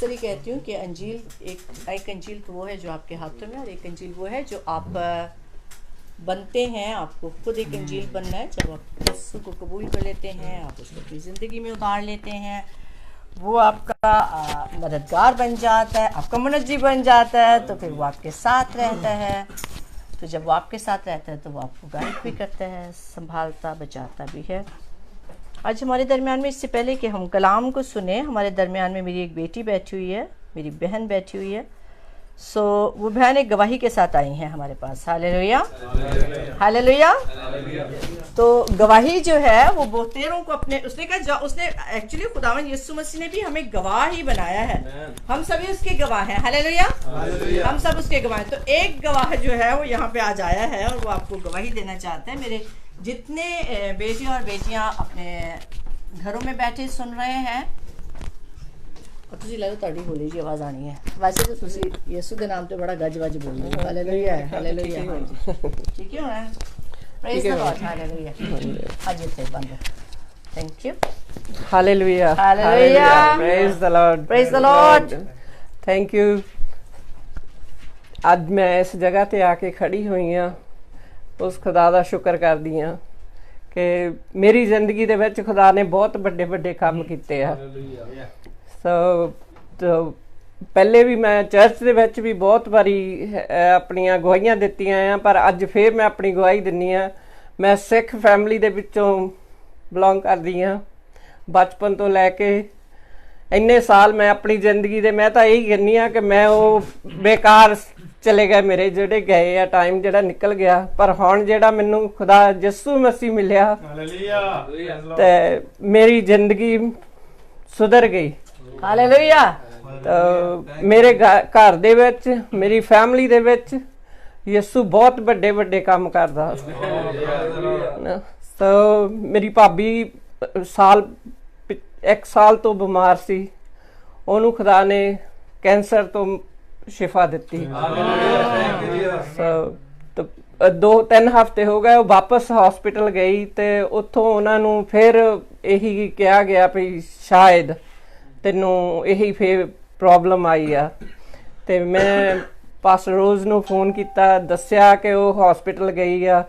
अक्सर ही कहती हूँ कि अंजील एक अंजील तो वो है जो आपके हाथों में, और एक अंजील वो है जो आप बनते हैं। आपको खुद एक अंजील बनना है। जब आप यीशु को कबूल कर लेते हैं, आप उसको अपनी ज़िंदगी में उतार लेते हैं, वो आपका मददगार बन जाता है, आपका मुनज्जी बन जाता है, तो फिर वो आपके साथ रहता है। तो जब वो आपके साथ रहता है तो वो आपको गाइड भी करता है, संभालता बचाता भी है। आज हमारे दरमियान में, इससे पहले कि हम कलाम को सुने, हमारे दरमियान में मेरी एक बेटी बैठी हुई है, मेरी बहन बैठी हुई है। वो बहन एक गवाही के साथ आई हैं हमारे पास। Hallelujah, hallelujah. तो गवाही जो है वो बहुतेरों को अपने, उसने कहा, उसने एक्चुअली खुदावंद यीशु मसीह ने भी हमें गवाह ही बनाया है। हम सभी उसके गवाह हैं। हालेलुया, हम सब उसके गवाह हैं। तो एक गवाह जो है वो यहाँ पे आज आया है और वो आपको गवाही देना चाहता है। मेरे जितने बेटे और बेटियां अपने घरों में बैठे सुन रहे हैं, और तुझे लगो ताड़ी बोली जी आवाज़ आनी है। वैसे तो तुझे यीशु के नाम पे बड़ा गज वज बोल रहे हो। Hallelujah, hallelujah. ठीक है, प्रेज द लॉर्ड, हालेलुया। आज ये बंद। Thank you. Hallelujah, hallelujah, praise the Lord, praise the Lord. Thank you. ਅੱਜ मैं इस जगह ਤੇ ਆ ਕੇ ਖੜੀ ਹੋਈ ਹਾਂ, ਉਸ ਖੁਦਾ ਦਾ ਸ਼ੁਕਰ ਕਰਦੀ ਹਾਂ ਕਿ ਮੇਰੀ ਜ਼ਿੰਦਗੀ ਦੇ ਵਿੱਚ ਖੁਦਾ ਨੇ ਬਹੁਤ ਵੱਡੇ ਵੱਡੇ ਕੰਮ ਕੀਤੇ ਆ। ਸੋ ਪਹਿਲੇ ਵੀ ਮੈਂ ਚਰਚ ਦੇ ਵਿੱਚ ਵੀ ਬਹੁਤ ਵਾਰੀ ਆਪਣੀਆਂ ਗਵਾਹੀਆਂ ਦਿੱਤੀਆਂ ਆ, ਪਰ ਅੱਜ ਫੇਰ ਮੈਂ ਆਪਣੀ ਗਵਾਹੀ ਦਿੰਨੀ ਆ। ਮੈਂ ਸਿੱਖ ਫੈਮਿਲੀ ਦੇ ਵਿੱਚੋਂ ਬਿਲੋਂਗ ਕਰਦੀ ਹਾਂ। ਬਚਪਨ ਤੋਂ ਲੈ ਕੇ ਇੰਨੇ ਸਾਲ ਮੈਂ ਆਪਣੀ ਜ਼ਿੰਦਗੀ ਦੇ, ਮੈਂ ਤਾਂ ਇਹੀ ਕਹਿੰਦੀ ਆ ਕਿ ਮੈਂ ਉਹ ਬੇਕਾਰ ਚਲੇ ਗਏ ਮੇਰੇ ਜਿਹੜੇ ਗਏ ਆ, ਟਾਈਮ ਜਿਹੜਾ ਨਿਕਲ ਗਿਆ। ਪਰ ਹੁਣ ਜਿਹੜਾ ਮੈਨੂੰ ਖੁਦਾ ਯਿਸੂ ਮਸੀਹ ਮਿਲਿਆ ਤੇ ਮੇਰੀ ਜ਼ਿੰਦਗੀ ਸੁਧਰ ਗਈ। ਹਾਲੇਲੂਇਆ। ਤਾਂ ਮੇਰੇ ਘਰ ਦੇ ਵਿੱਚ, ਮੇਰੀ ਫੈਮਿਲੀ ਦੇ ਵਿੱਚ ਯਿਸੂ ਬਹੁਤ ਵੱਡੇ ਵੱਡੇ ਕੰਮ ਕਰਦਾ। ਤਾਂ ਮੇਰੀ ਭਾਬੀ ਇੱਕ ਸਾਲ ਤੋਂ ਬਿਮਾਰ ਸੀ, ਉਹਨੂੰ ਖੁਦਾ ਨੇ ਕੈਂਸਰ ਤੋਂ शिफा ਦਿੱਤੀ। 2-3 ਹਫ਼ਤੇ ਹੋ ਗਏ ਉਹ ਵਾਪਸ ਹਸਪੀਟਲ ਗਈ ਤੇ ਉੱਥੋਂ ਉਹਨਾਂ ਨੂੰ ਫਿਰ ਇਹੀ ਕਿਹਾ ਗਿਆ ਵੀ ਸ਼ਾਇਦ ਤੈਨੂੰ ਇਹੀ ਫੇਰ ਪ੍ਰੋਬਲਮ ਆਈ ਆ। ਤੇ ਮੈਂ ਪਾਸਟਰ ਰੋਜ਼ ਨੂੰ ਫੋਨ ਕੀਤਾ, ਦੱਸਿਆ ਕਿ ਉਹ ਹਸਪੀਟਲ ਗਈ ਆ।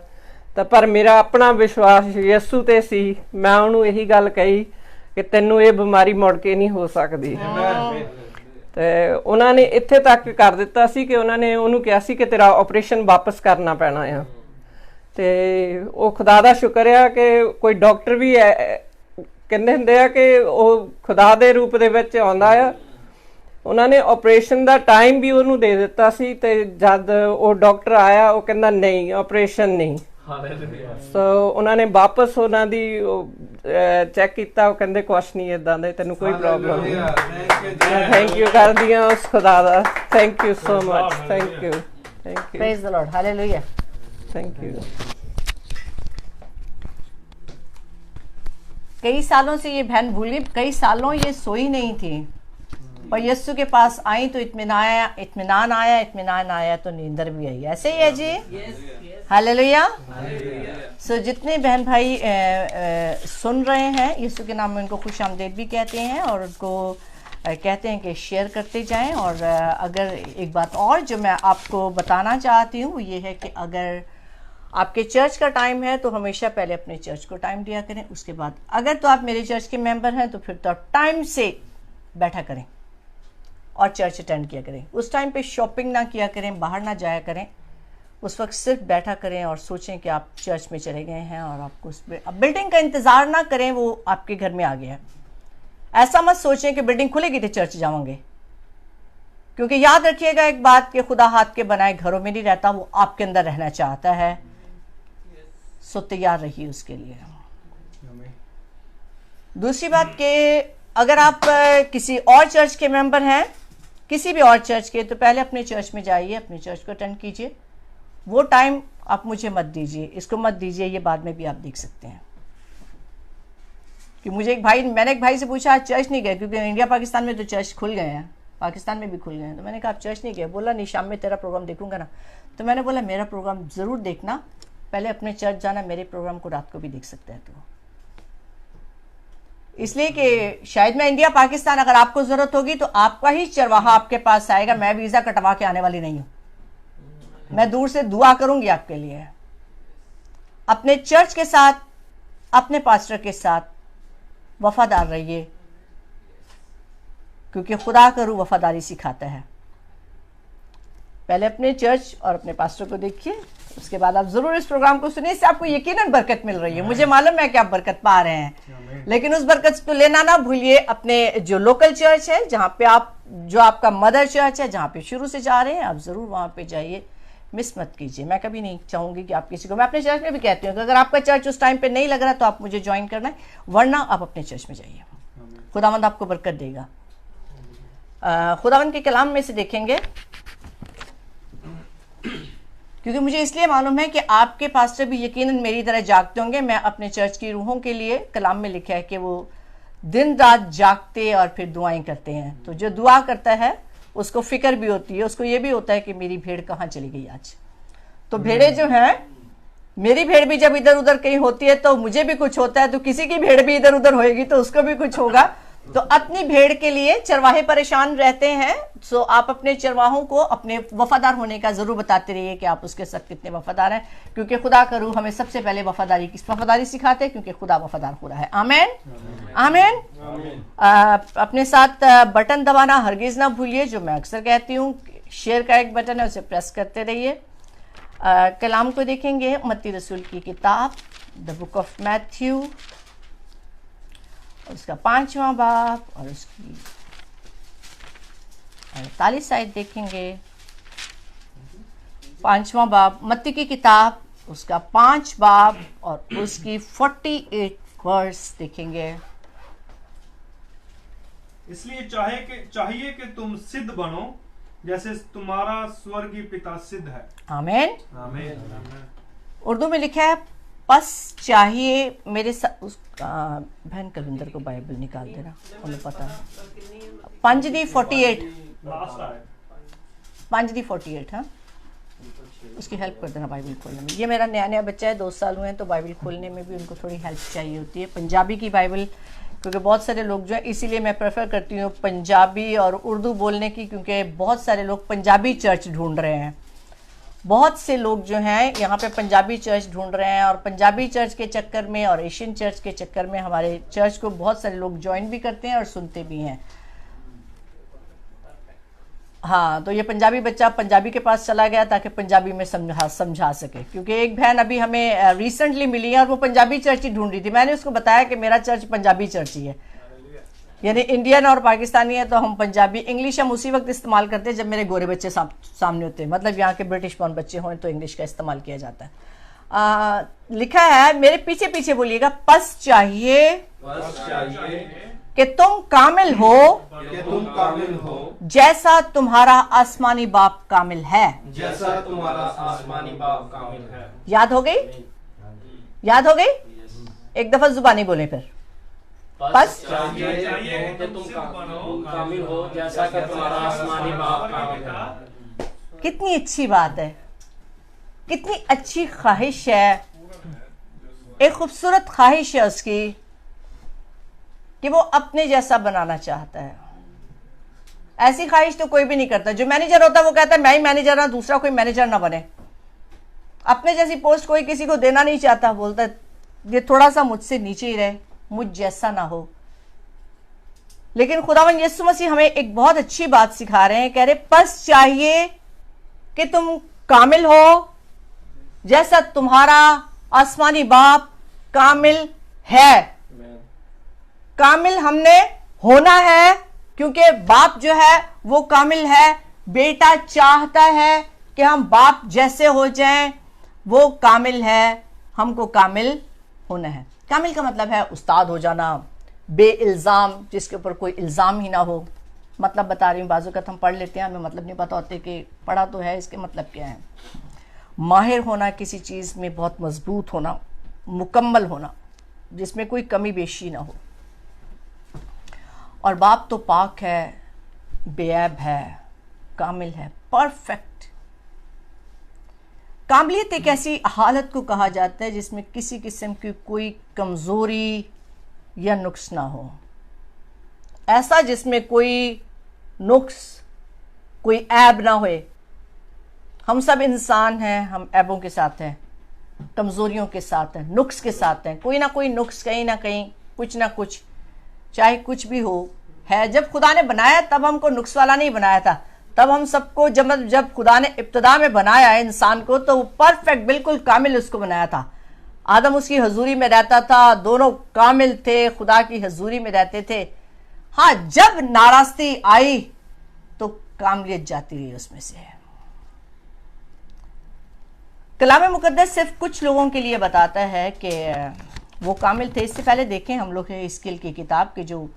ਤਾਂ ਪਰ ਮੇਰਾ ਆਪਣਾ ਵਿਸ਼ਵਾਸ ਯਿਸੂ ਤੇ ਸੀ। ਮੈਂ ਉਹਨੂੰ ਇਹੀ ਗੱਲ ਕਹੀ ਕਿ ਤੈਨੂੰ ਇਹ ਬਿਮਾਰੀ ਮੁੜ ਕੇ ਨਹੀਂ ਹੋ ਸਕਦੀ। ਤੇ ਉਹਨਾਂ ਨੇ ਇੱਥੇ ਤੱਕ ਕਰ ਦਿੱਤਾ ਸੀ ਕਿ ਉਹਨਾਂ ਨੇ ਉਹਨੂੰ ਕਿਹਾ ਸੀ ਕਿ ਤੇਰਾ ਆਪਰੇਸ਼ਨ ਵਾਪਸ ਕਰਨਾ ਪੈਣਾ ਆ। ਤੇ ਉਹ ਖੁਦਾ ਦਾ ਸ਼ੁਕਰ ਆ ਕਿ ਕੋਈ ਡਾਕਟਰ ਵੀ ਕਹਿੰਦੇ ਹੁੰਦੇ ਆ ਕਿ ਉਹ ਖੁਦਾ ਦੇ ਰੂਪ ਦੇ ਵਿੱਚ ਆਉਂਦਾ ਆ। ਉਹਨਾਂ ਨੇ ਆਪਰੇਸ਼ਨ ਦਾ ਟਾਈਮ ਵੀ ਉਹਨੂੰ ਦੇ ਦਿੱਤਾ ਸੀ ਤੇ ਜਦ ਉਹ ਡਾਕਟਰ ਆਇਆ ਉਹ ਕਹਿੰਦਾ ਨਹੀਂ, ਆਪਰੇਸ਼ਨ ਨਹੀਂ। ਸੋ ਉਹਨਾਂ ਨੇ ਵਾਪਸ ਉਹਨਾਂ ਦੀ ਚੈੱਕ ਕੀਤਾ, ਉਹ ਕਹਿੰਦੇ ਕੁਛ ਨਹੀਂ ਇੱਦਾਂ ਦੇ, ਤੈਨੂੰ ਕੋਈ ਪ੍ਰੋਬਲਮ ਨਹੀਂ। ਮੈਂ ਥੈਂਕ ਯੂ ਕਰਦੀ ਹਾਂ ਉਸ ਖੁਦਾ ਦਾ। Thank you so much, thank you, thank you. Praise the lord, hallelujah. Thank you. कई सालों से ये बहन भूल गई, कई सालों ये सोई नहीं थी, पर यीशु के पास आई तो इत्मीनान आया तो नींदर भी आई। ऐसे ही है जी। हालेलुया। सो जितने बहन भाई सुन रहे हैं, यीशु के नाम में उनको खुश आमदीद भी कहते हैं और उनको कहते हैं कि शेयर करते जाएं। और अगर एक बात और जो मैं आपको बताना चाहती हूँ वो ये है कि अगर आपके चर्च का टाइम है तो हमेशा पहले अपने चर्च को टाइम दिया करें। उसके बाद अगर तो आप मेरे चर्च के मेंबर हैं तो फिर तो आप टाइम से बैठा करें और चर्च अटेंड किया करें। उस टाइम पे शॉपिंग ना किया करें, बाहर ना जाया करें। उस वक्त सिर्फ बैठा करें और सोचें कि आप चर्च में चले गए हैं और आपको उस पर अब बिल्डिंग का इंतज़ार ना करें, वो आपके घर में आ गया है। ऐसा मत सोचें कि बिल्डिंग खुलेगी तो चर्च जाओगे, क्योंकि याद रखिएगा एक बात कि खुदा हाथ के बनाए घरों में नहीं रहता, वो आपके अंदर रहना चाहता है। सो तैयार रहिए उसके लिए। दूसरी बात कि अगर आप किसी और चर्च के मेंबर हैं, किसी भी और चर्च के, तो पहले अपने चर्च में जाइए, अपने चर्च को अटेंड कीजिए। वो टाइम आप मुझे मत दीजिए, इसको मत दीजिए, ये बाद में भी आप देख सकते हैं। कि मैंने एक भाई से पूछा आज चर्च नहीं गए, क्योंकि इंडिया पाकिस्तान में तो चर्च खुल गए हैं, पाकिस्तान में भी खुल गए हैं। तो मैंने कहा आप चर्च नहीं गए? बोला नहीं, शाम में तेरा प्रोग्राम देखूंगा ना। तो मैंने बोला मेरा प्रोग्राम ज़रूर देखना, पहले अपने चर्च जाना, मेरे प्रोग्राम को रात को भी देख सकते हैं। तो इसलिए कि शायद मैं इंडिया पाकिस्तान, अगर आपको जरूरत होगी तो आपका ही चरवाहा आपके पास आएगा, मैं वीजा कटवा के आने वाली नहीं हूं। मैं दूर से दुआ करूंगी आपके लिए। अपने चर्च के साथ, अपने पास्टर के साथ वफादार रहिए, क्योंकि खुदा का रूह वफादारी सिखाता है। पहले अपने चर्च और अपने पास्टर को देखिए, उसके बाद आप जरूर इस प्रोग्राम को सुनिए। इससे आपको यकीनन बरकत मिल रही है, मुझे मालूम है कि आप बरकत पा रहे हैं, लेकिन उस बरकत को लेना ना भूलिए। अपने जो लोकल चर्च है, जहाँ पे आप, जो आपका मदर चर्च है, जहाँ पे शुरू से जा रहे हैं, आप जरूर वहाँ पे जाइए, मिस मत कीजिए। मैं कभी नहीं चाहूंगी कि आप किसी को, मैं अपने चर्च में भी कहती हूँ कि अगर आपका चर्च उस टाइम पे नहीं लग रहा तो आप मुझे ज्वाइन करना है, वरना आप अपने चर्च में जाइए। खुदावंद आपको बरकत देगा। खुदावंद के कलाम में से देखेंगे, क्योंकि मुझे इसलिए मालूम है कि आपके पास्टर भी यकीनन मेरी तरह जागते होंगे। मैं अपने चर्च की रूहों के लिए, कलाम में लिखा है कि वो दिन रात जागते और फिर दुआएं करते हैं। तो जो दुआ करता है उसको फिक्र भी होती है, उसको ये भी होता है कि मेरी भेड़ कहाँ चली गई आज। तो भेड़ें जो हैं, मेरी भेड़ भी जब इधर उधर कहीं होती है तो मुझे भी कुछ होता है, तो किसी की भेड़ भी इधर उधर होएगी तो उसको भी कुछ होगा। तो अपनी भेड़ के लिए चरवाहे परेशान रहते हैं। सो आप अपने चरवाहों को अपने वफादार होने का जरूर बताते रहिए कि आप उसके साथ कितने वफादार हैं, क्योंकि खुदा का रूह हमें सबसे पहले वफादारी सिखाते हैं, क्योंकि खुदा वफादार हो रहा है। आमीन, आमीन। अपने साथ बटन दबाना हरगिज ना भूलिए, जो मैं अक्सर कहती हूँ। शेयर का एक बटन है, उसे प्रेस करते रहिए। कलाम को देखेंगे, मत्ती रसूल की किताब, द बुक ऑफ मैथ्यू, उसका 5वां बाब और उसकी 48 आयत देखेंगे। 5वां बाब मत्ती की किताब, उसका 5 बाब और उसकी 48 वर्स देखेंगे। इसलिए चाहिए कि तुम सिद्ध बनो, जैसे तुम्हारा स्वर्गीय पिता सिद्ध है। आमीन, आमीन। उर्दू में लिखा है, बस चाहिए मेरे बहन कलविंदर को बाइबल निकाल देना, उन्हें पता है। 5D48, 5D48, हाँ, उसकी हेल्प कर देना बाइबल खोलने में। ये मेरा नया बच्चा है, 2 साल हुए हैं, तो बाइबल खोलने में भी उनको थोड़ी हेल्प चाहिए होती है। पंजाबी की बाइबल, क्योंकि बहुत सारे लोग जो है, इसीलिए मैं प्रेफर करती हूँ पंजाबी और उर्दू बोलने की, क्योंकि बहुत सारे लोग पंजाबी चर्च ढूंढ रहे हैं। बहुत से लोग जो हैं यहाँ पे पंजाबी चर्च ढूंढ रहे हैं, और पंजाबी चर्च के चक्कर में और एशियन चर्च के चक्कर में हमारे चर्च को बहुत सारे लोग ज्वाइन भी करते हैं और सुनते भी हैं। हाँ, तो ये पंजाबी बच्चा पंजाबी के पास चला गया ताकि पंजाबी में समझा सके, क्योंकि एक बहन अभी हमें रिसेंटली मिली है और वो पंजाबी चर्च ही ढूंढ रही थी। मैंने उसको बताया कि मेरा चर्च पंजाबी चर्च ही है, यानी इंडियन और पाकिस्तानी है, तो हम पंजाबी, इंग्लिश हम उसी वक्त इस्तेमाल करते हैं जब मेरे गोरे बच्चे सामने होते हैं, मतलब यहाँ के ब्रिटिश बॉर्न बच्चे हों तो इंग्लिश का इस्तेमाल किया जाता है। लिखा है, मेरे पीछे पीछे बोलिएगा, बस चाहिए कि तुम कामिल हो, जैसा तुम्हारा आसमानी बाप कामिल है। जैसा तुम्हारा आसमानी बाप कामिल है। याद हो गई? याद हो गई? एक दफा जुबानी बोले फिर। बस चाहिए कि तुम कामिल हो, जैसा कि तुम्हारा आसमानी बाप कामिल है। कितनी अच्छी बात है, कितनी अच्छी ख्वाहिश है, एक खूबसूरत ख्वाहिश है उसकी कि वो अपने जैसा बनाना चाहता है। ऐसी ख्वाहिश तो कोई भी नहीं करता। जो मैनेजर होता है वो कहता है मैं ही मैनेजर हूं, दूसरा कोई मैनेजर ना बने। अपने जैसी पोस्ट कोई किसी को देना नहीं चाहता, बोलता है ये थोड़ा सा मुझसे नीचे ही रहे, मुझ जैसा ना हो। लेकिन खुदावंद यीशु मसीह हमें एक बहुत अच्छी बात सिखा रहे हैं, कह रहे बस चाहिए कि तुम कामिल हो, जैसा तुम्हारा आसमानी बाप कामिल है। कामिल हमने होना है, क्योंकि बाप जो है वो कामिल है। बेटा चाहता है कि हम बाप जैसे हो जाएं, वो कामिल है, हमको कामिल होना है। कामिल का मतलब है उस्ताद हो जाना, बेइल्ज़ाम, जिसके ऊपर कोई इल्ज़ाम ही ना हो। मतलब बता रही हूँ, बाजू का हम पढ़ लेते हैं, हमें मतलब नहीं पता होते कि पढ़ा तो है, इसके मतलब क्या है। माहिर होना, किसी चीज़ में बहुत मजबूत होना, मुकम्मल होना, जिसमें कोई कमी बेशी ना हो। और बाप तो पाक है, बेऐब है, कामिल है, परफेक्ट। कामिलियत एक ऐसी हालत को कहा जाता है जिसमें किसी किस्म की कोई कमज़ोरी या नुक्स ना हो, ऐसा जिसमें कोई नुक्स, कोई ऐब ना होए। हम सब इंसान हैं, हम ऐबों के साथ हैं, कमज़ोरियों के साथ हैं, नुक्स के साथ हैं, कोई ना कोई नुक्स कहीं ना कहीं, कुछ ना कुछ, चाहे कुछ भी हो है। जब खुदा ने बनाया तब हमको नुक्स वाला नहीं बनाया था, तब हम सबको जब खुदा ने इब्तिदा में बनाया इंसान को तो वो परफेक्ट, बिल्कुल कामिल उसको बनाया था। आदम उसकी हजूरी में रहता था, दोनों कामिल थे, खुदा की हजूरी में रहते थे। हाँ, जब नाराजगी आई तो कामिलियत जाती रही उसमें से। कलाम मुकद्दस सिर्फ कुछ लोगों के लिए बताता है कि वो कामिल थे। इससे पहले देखें हम लोग हिजकिय्याह की किताब के जो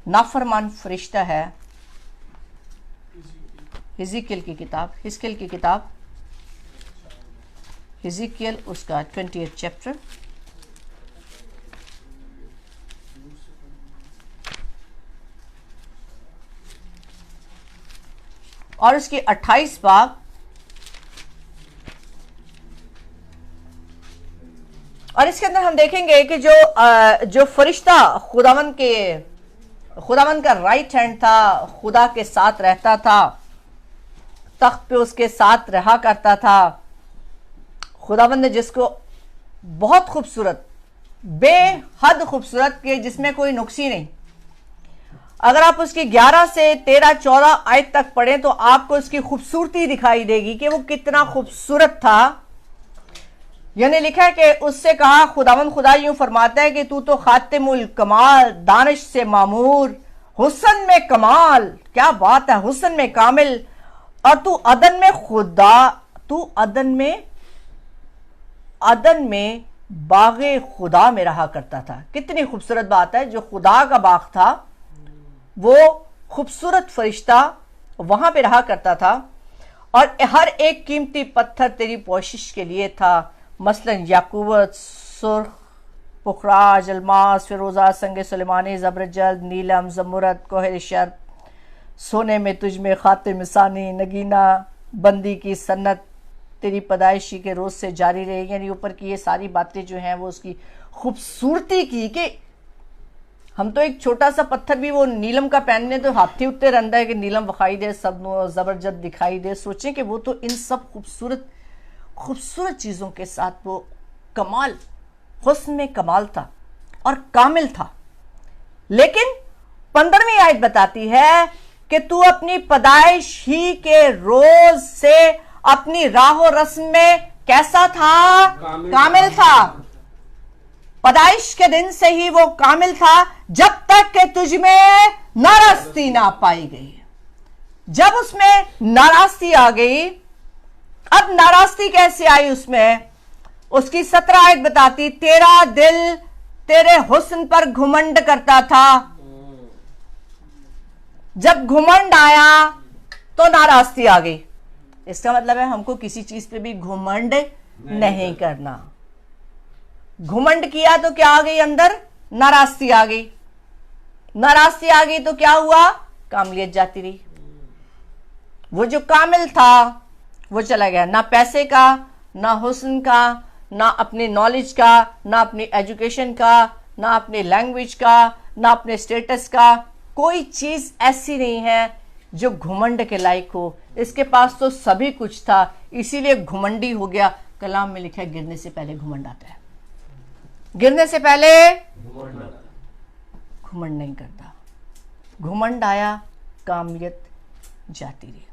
नाफरमान फरिश्ता है, हिजकिय्याह की किताब हिजकिय्याह उसका 20th चैप्टर और उसकी 28 बाब और इसके अंदर हम देखेंगे कि जो फरिश्ता खुदावंद का राइट हैंड था, खुदा के साथ रहता था, तख्त पे उसके साथ रहा करता था। खुदावंद ने जिसको बहुत खूबसूरत, बेहद खूबसूरत किए, जिसमें कोई नुक्सी नहीं। अगर आप उसकी 11 से 13, 14 आयत तक पढ़ें तो आपको उसकी खूबसूरती दिखाई देगी कि वो कितना खूबसूरत था। यानी लिखा है कि उससे कहा, खुदावंद खुदा यूं फरमाता है कि तू तो खातिमुल कमाल, दानिश से मामूर, हुस्न में कमाल, क्या बात है, हुस्न में कामिल, और तू अदन में खुदा, तू अदन में बागे खुदा में रहा करता था। कितनी खूबसूरत बात है, जो खुदा का बाग था वो खूबसूरत फरिश्ता वहां पे रहा करता था, और हर एक कीमती पत्थर तेरी पोशिश के लिए था। मसलन याकूबत, सुर्ख, पुखराज, अलमास, फिरोजा, संगे सुलेमानी, जबरजद, नीलम, जमुरत, कोहर शर्फ, सोने में तुझ में खातिम सानी, नगीना, बंदी की सन्नत तेरी पैदाइशी के रोज से जारी रही। यानी ऊपर की ये सारी बातें जो हैं वो उसकी खूबसूरती की, कि हम तो एक छोटा सा पत्थर भी वो नीलम का पहनने तो हाथी उत्ते रहता है कि नीलम दिखाई दे, सब जबरजद दिखाई दे। सोचें कि वो तो इन सब खूबसूरत चीज़ों के साथ वो कमाल, हुस्न में कमाल था और कामिल था। लेकिन 15वीं आयत बताती है कि तू अपनी पैदाइश ही के रोज से अपनी राह रस्म में कैसा था? कामिल था। पैदाइश के दिन से ही वो कामिल था, जब तक कि तुझ में नाराजगी ना पाई गई। जब उसमें नाराजगी आ गई, अब नाराजगी कैसे आई उसमें? उसकी 17 आयत बताती, तेरा दिल तेरे हुस्न पर घुमंड करता था। जब घुमंड आया तो नाराजगी आ गई। इसका मतलब है हमको किसी चीज पे भी घुमंड नहीं करना। घुमंड किया तो क्या आ गई अंदर? नाराजगी आ गई। नाराजगी आ गई तो क्या हुआ? कामिलियत जाती रही। वो जो कामिल था वो चला गया। ना पैसे का, ना हुस्न का, ना अपनी नॉलेज का, ना अपनी एजुकेशन का, ना अपनी लैंग्वेज का, ना अपने स्टेटस का। कोई चीज ऐसी नहीं है जो घुमंड के लायक हो। इसके पास तो सभी कुछ था, इसीलिए घुमंडी हो गया। कलाम में लिखा है गिरने से पहले घुमंड आता है। गिरने से पहले घुमंड नहीं करता। घुमंड आया, कामिलियत जाती रही।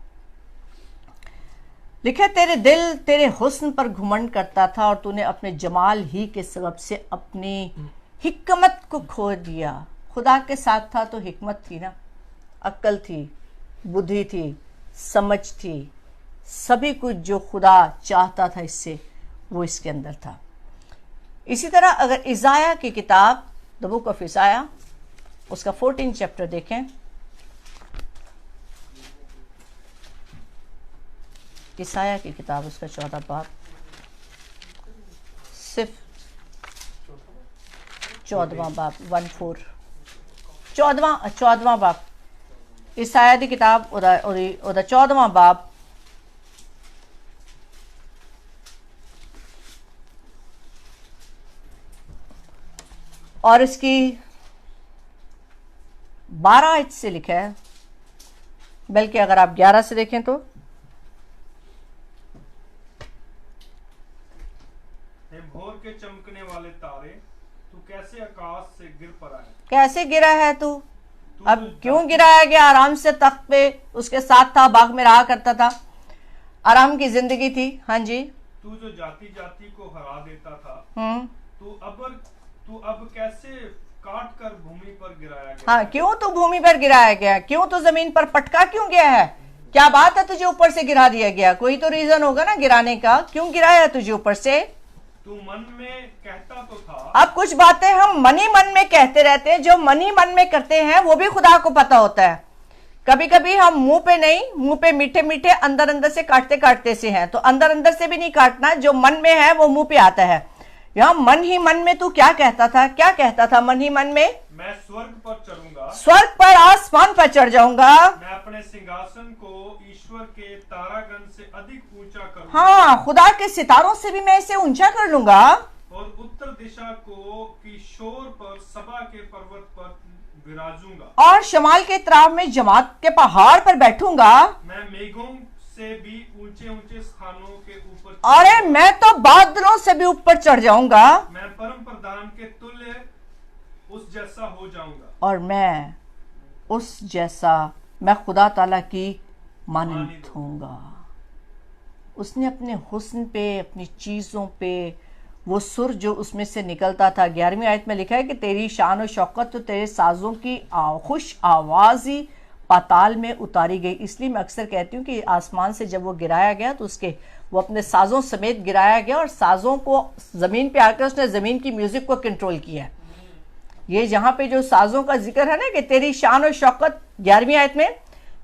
लिखा तेरे दिल तेरे हुस्न पर घुमंड करता था और तूने अपने जमाल ही के सबब से अपनी हिकमत को खो दिया। खुदा के साथ था तो हिकमत थी ना, अक्ल थी, बुद्धि थी, समझ थी, सभी कुछ जो खुदा चाहता था इससे, वो इसके अंदर था। इसी तरह अगर इज़ाया की किताब, द बुक ऑफ इज़ाया, उसका 14 चैप्टर देखें। इसाया की किताब उसका 14 बाब, सिर्फ 14वां बाब, 14 14वां बाब, इसाया की किताब उदा 14वां बाब, और इसकी 12 आयत से लिखा है, बल्कि अगर आप 11 से देखें तो भोर के चमकने वाले तारे, तू कैसे आकाश से गिर पड़ा है। कैसे गिरा है तू? अब क्यों गिराया गया? आराम से तख्त पे उसके साथ था, बाग में रहा करता था, आराम की जिंदगी थी। हाँ जी। तू जो जाति जाति को हरा देता था, तू अब कैसे काट कर भूमि पर गिराया गया। हाँ, क्यों तू भूमि पर गिराया गया? क्यों तू जमीन पर पटका क्यों गया है? क्या बात है तुझे ऊपर से गिरा दिया गया? कोई तो रीजन होगा ना गिराने का, क्यों गिराया तुझे ऊपर से? तू मन में कहता तो था। अब कुछ बातें हम मन ही मन में कहते रहते हैं, जो मन ही मन में करते हैं वो भी खुदा को पता होता है। कभी कभी हम मुंह पे नहीं, मुंह पे मीठे मीठे अंदर अंदर से काटते काटते से हैं, तो अंदर अंदर से भी नहीं काटना, जो मन में है वो मुंह पे आता है। यहाँ मन ही मन में तू क्या कहता था? क्या कहता था मन ही मन में? मैं स्वर्ग पर चढ़ूंगा, स्वर्ग पर, आसमान पर चढ़ जाऊंगा, मैं अपने सिंहासन को ईश्वर के तारागण से अधिक ऊंचा करूंगा। हाँ, खुदा के सितारों से भी मैं इसे ऊंचा कर लूंगा, और उत्तर दिशा को की शोर पर सभा के पर्वत पर विराजूंगा, और शमाल के त्राव में जमात के पहाड़ पर बैठूंगा। मैं मेघों से भी ऊंचे ऊंचे स्थानों के ऊपर, अरे मैं तो बादलों से भी ऊपर चढ़ जाऊंगा, मैं परम प्रधान के तुल्य उस जैसा हो जाऊंगा, और मैं उस जैसा, मैं खुदा ताला की मानित होऊंगा। उसने अपने हुस्न पे, अपनी चीजों पे, वो सुर जो उसमें से निकलता था। 11वीं आयत में लिखा है कि तेरी शान और शौकत तो तेरे साजों की खुश आवाज़ी पाताल में उतारी गई। इसलिए मैं अक्सर कहती हूँ कि आसमान से जब वो गिराया गया तो उसके वो अपने साजों समेत गिराया गया, और साजों को ज़मीन पे आकर उसने ज़मीन की म्यूज़िक को कंट्रोल किया। ये जहाँ पे जो साजों का जिक्र है ना कि तेरी शान और शौकत, 11वीं आयत में,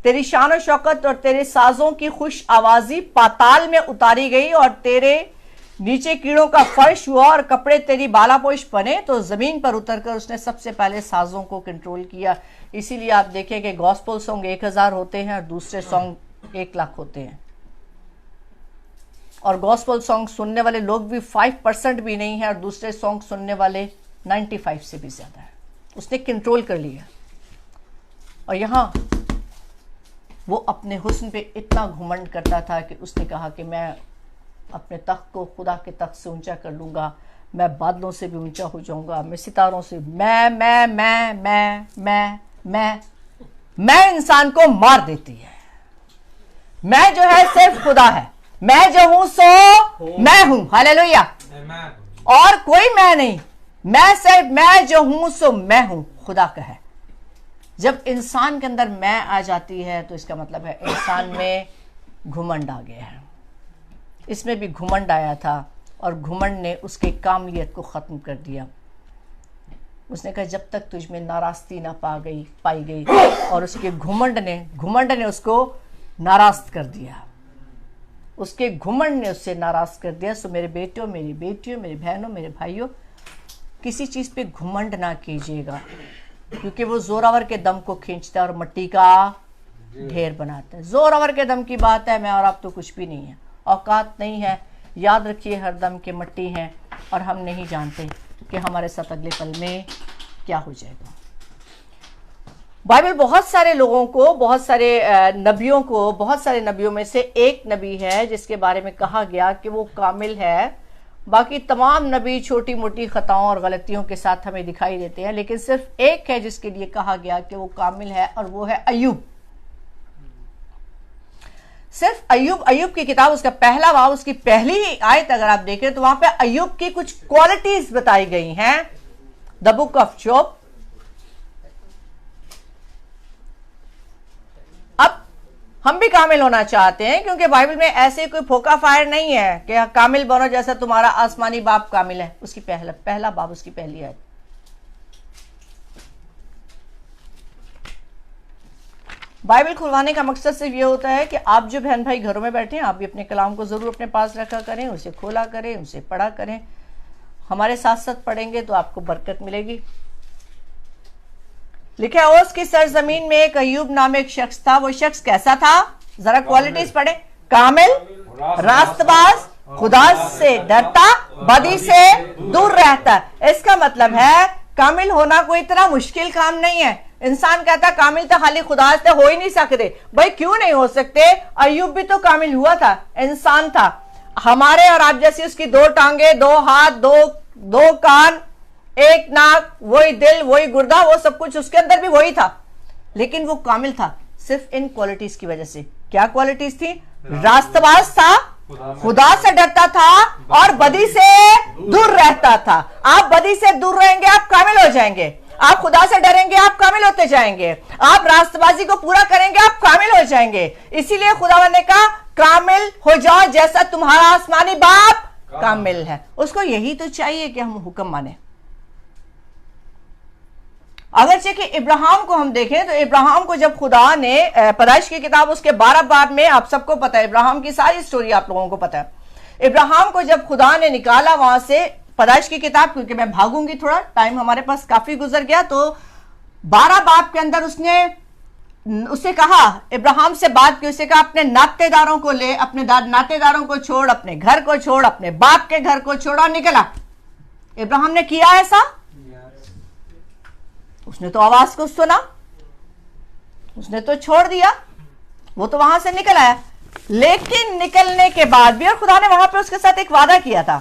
तेरी शान और शौकत और तेरे साजों की खुश आवाज़ी पाताल में उतारी गई, और तेरे नीचे कीड़ों का फर्श हुआ, और कपड़े तेरी बालापोश बने। तो ज़मीन पर उतरकर उसने सबसे पहले साजों को कंट्रोल किया। इसीलिए आप देखें कि गॉस्पेल सॉन्ग 1000 होते हैं और दूसरे सॉन्ग 1 लाख होते हैं, और गॉस्पेल सॉन्ग सुनने वाले लोग भी 5% भी नहीं है, और दूसरे सॉन्ग सुनने वाले 95 से भी ज़्यादा है। उसने कंट्रोल कर लिया। और यहाँ वो अपने हुस्न पे इतना घुमंड करता था कि उसने कहा कि मैं अपने तख्त को खुदा के तख्त से ऊंचा कर लूँगा, मैं बादलों से भी ऊंचा हो जाऊँगा, मैं सितारों से, मैं इंसान को मार देती है। मैं जो है सिर्फ खुदा है, मैं जो हूँ सो मैं हूँ, हालेलुया, और कोई मैं नहीं, मैं सिर्फ मैं जो हूँ सो मैं हूँ, खुदा का है। जब इंसान के अंदर मैं आ जाती है तो इसका मतलब है इंसान में घुमंड आ गया है। इसमें भी घुमंड आया था, और घुमंड ने उसके कामलियत को ख़त्म कर दिया। उसने कहा जब तक तुझ में नाराज़गी ना पाई गई, और उसके घुमंड ने उसको नाराज़ कर दिया। उसके घुमंड ने उससे नाराज़ कर दिया। सो मेरे बेटों, मेरी बेटियों, मेरी बहनों, मेरे भाइयों, किसी चीज़ पे घुमंड ना कीजिएगा, क्योंकि वो जोरावर के दम को खींचता है और मिट्टी का ढेर बनाता है। जोरावर के दम की बात है, मैं और आप तो कुछ भी नहीं है, औकात नहीं है। याद रखिए हर दम के मिट्टी हैं, और हम नहीं जानते कि हमारे साथ अगले पल में क्या हो जाएगा। बाइबल बहुत सारे लोगों को, बहुत सारे नबियों को, बहुत सारे नबियों में से एक नबी है जिसके बारे में कहा गया कि वो कामिल है। बाकी तमाम नबी छोटी मोटी खताओं और गलतियों के साथ हमें दिखाई देते हैं, लेकिन सिर्फ एक है जिसके लिए कहा गया कि वो कामिल है, और वो है अय्यूब। सिर्फ अय्यूब की किताब, उसका पहला बाब, उसकी पहली आयत अगर आप देखें तो वहां पे अय्यूब की कुछ क्वालिटीज बताई गई हैं। The book of job. अब हम भी कामिल होना चाहते हैं, क्योंकि बाइबल में ऐसे कोई फोका फायर नहीं है कि कामिल बनो जैसा तुम्हारा आसमानी बाप कामिल है। उसकी पहला बाब, उसकी पहली आयत। बाइबल खुलवाने का मकसद सिर्फ ये होता है कि आप जो बहन भाई घरों में बैठे हैं, आप भी अपने कलाम को जरूर अपने पास रखा करें, उसे खोला करें, उसे पढ़ा करें। हमारे साथ साथ पढ़ेंगे तो आपको बरकत मिलेगी। लिखा है ओस की सरजमीन में एक अय्यूब नाम एक शख्स था। वो शख्स कैसा था? जरा क्वालिटीज पढ़े। कामिल, रास्तबाज, खुदा से डरता, बदी से दूर रहता। इसका मतलब है कामिल होना कोई इतना मुश्किल काम नहीं है। इंसान कहता कामिल तो खाली खुदा से हो ही नहीं सकते। भाई क्यों नहीं हो सकते? अय्यूब भी तो कामिल हुआ था, इंसान था, हमारे और आप जैसी उसकी 2 टांगे, 2 हाथ, दो कान, 1 नाक, वही दिल, वही गुर्दा, वो सब कुछ उसके अंदर भी वही था, लेकिन वो कामिल था सिर्फ इन क्वालिटीज की वजह से। क्या क्वालिटीज थी? रास्तबाज था, खुदा से डरता था और बदी से दूर रहता था। आप बदी से दूर रहेंगे, आप कामिल हो जाएंगे। आप खुदा से डरेंगे, आप कामिल होते जाएंगे। आप रास्तबाजी को पूरा करेंगे, आप कामिल हो जाएंगे। इसीलिए खुदावन ने कहा कामिल हो जाओ जैसा तुम्हारा आसमानी बाप कामिल है। उसको यही तो चाहिए कि हम हुक्म माने। अगर कि इब्राहिम को हम देखें तो इब्राहिम को जब खुदा ने पैदाइश की किताब उसके 12 बाब में, आप सबको पता है इब्राहिम की सारी स्टोरी आप लोगों को पता है। इब्राहिम को जब खुदा ने निकाला वहां से पैदाइश की किताब, क्योंकि मैं भागूंगी थोड़ा, टाइम हमारे पास काफी गुजर गया, तो 12 बाब के अंदर उससे कहा, इब्राहिम से बात की, उसे कहा अपने नातेदारों को ले, अपने नातेदारों को छोड़, अपने घर को छोड़, अपने बाप के घर को छोड़ और निकला। इब्राहिम ने किया ऐसा? उसने तो आवाज को सुना, उसने तो छोड़ दिया, वो तो वहां से निकल आया। लेकिन निकलने के बाद भी, और खुदा ने वहां पे उसके साथ एक वादा किया था,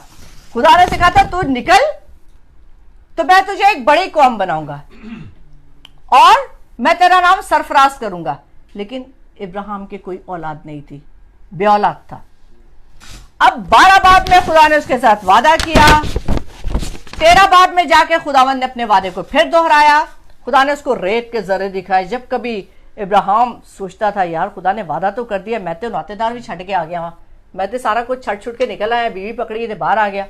खुदा ने कहा था तू निकल तो मैं तुझे एक बड़ी कौम बनाऊंगा और मैं तेरा नाम सरफराज करूंगा। लेकिन इब्राहिम के कोई औलाद नहीं थी, बेऔलाद था। अब 12 बाब में खुदा ने उसके साथ वादा किया, 13 बाब में जाके खुदावंद ने अपने वादे को फिर दोहराया। खुदा ने उसको रेत के जरे दिखाए। जब कभी इब्राहिम सोचता था यार खुदा ने वादा तो कर दिया, मैं तो नातेदार भी छट के आ गया, वहां मैं तो सारा कुछ छट छुट के निकल आया, बीवी पकड़ी थे बाहर आ गया,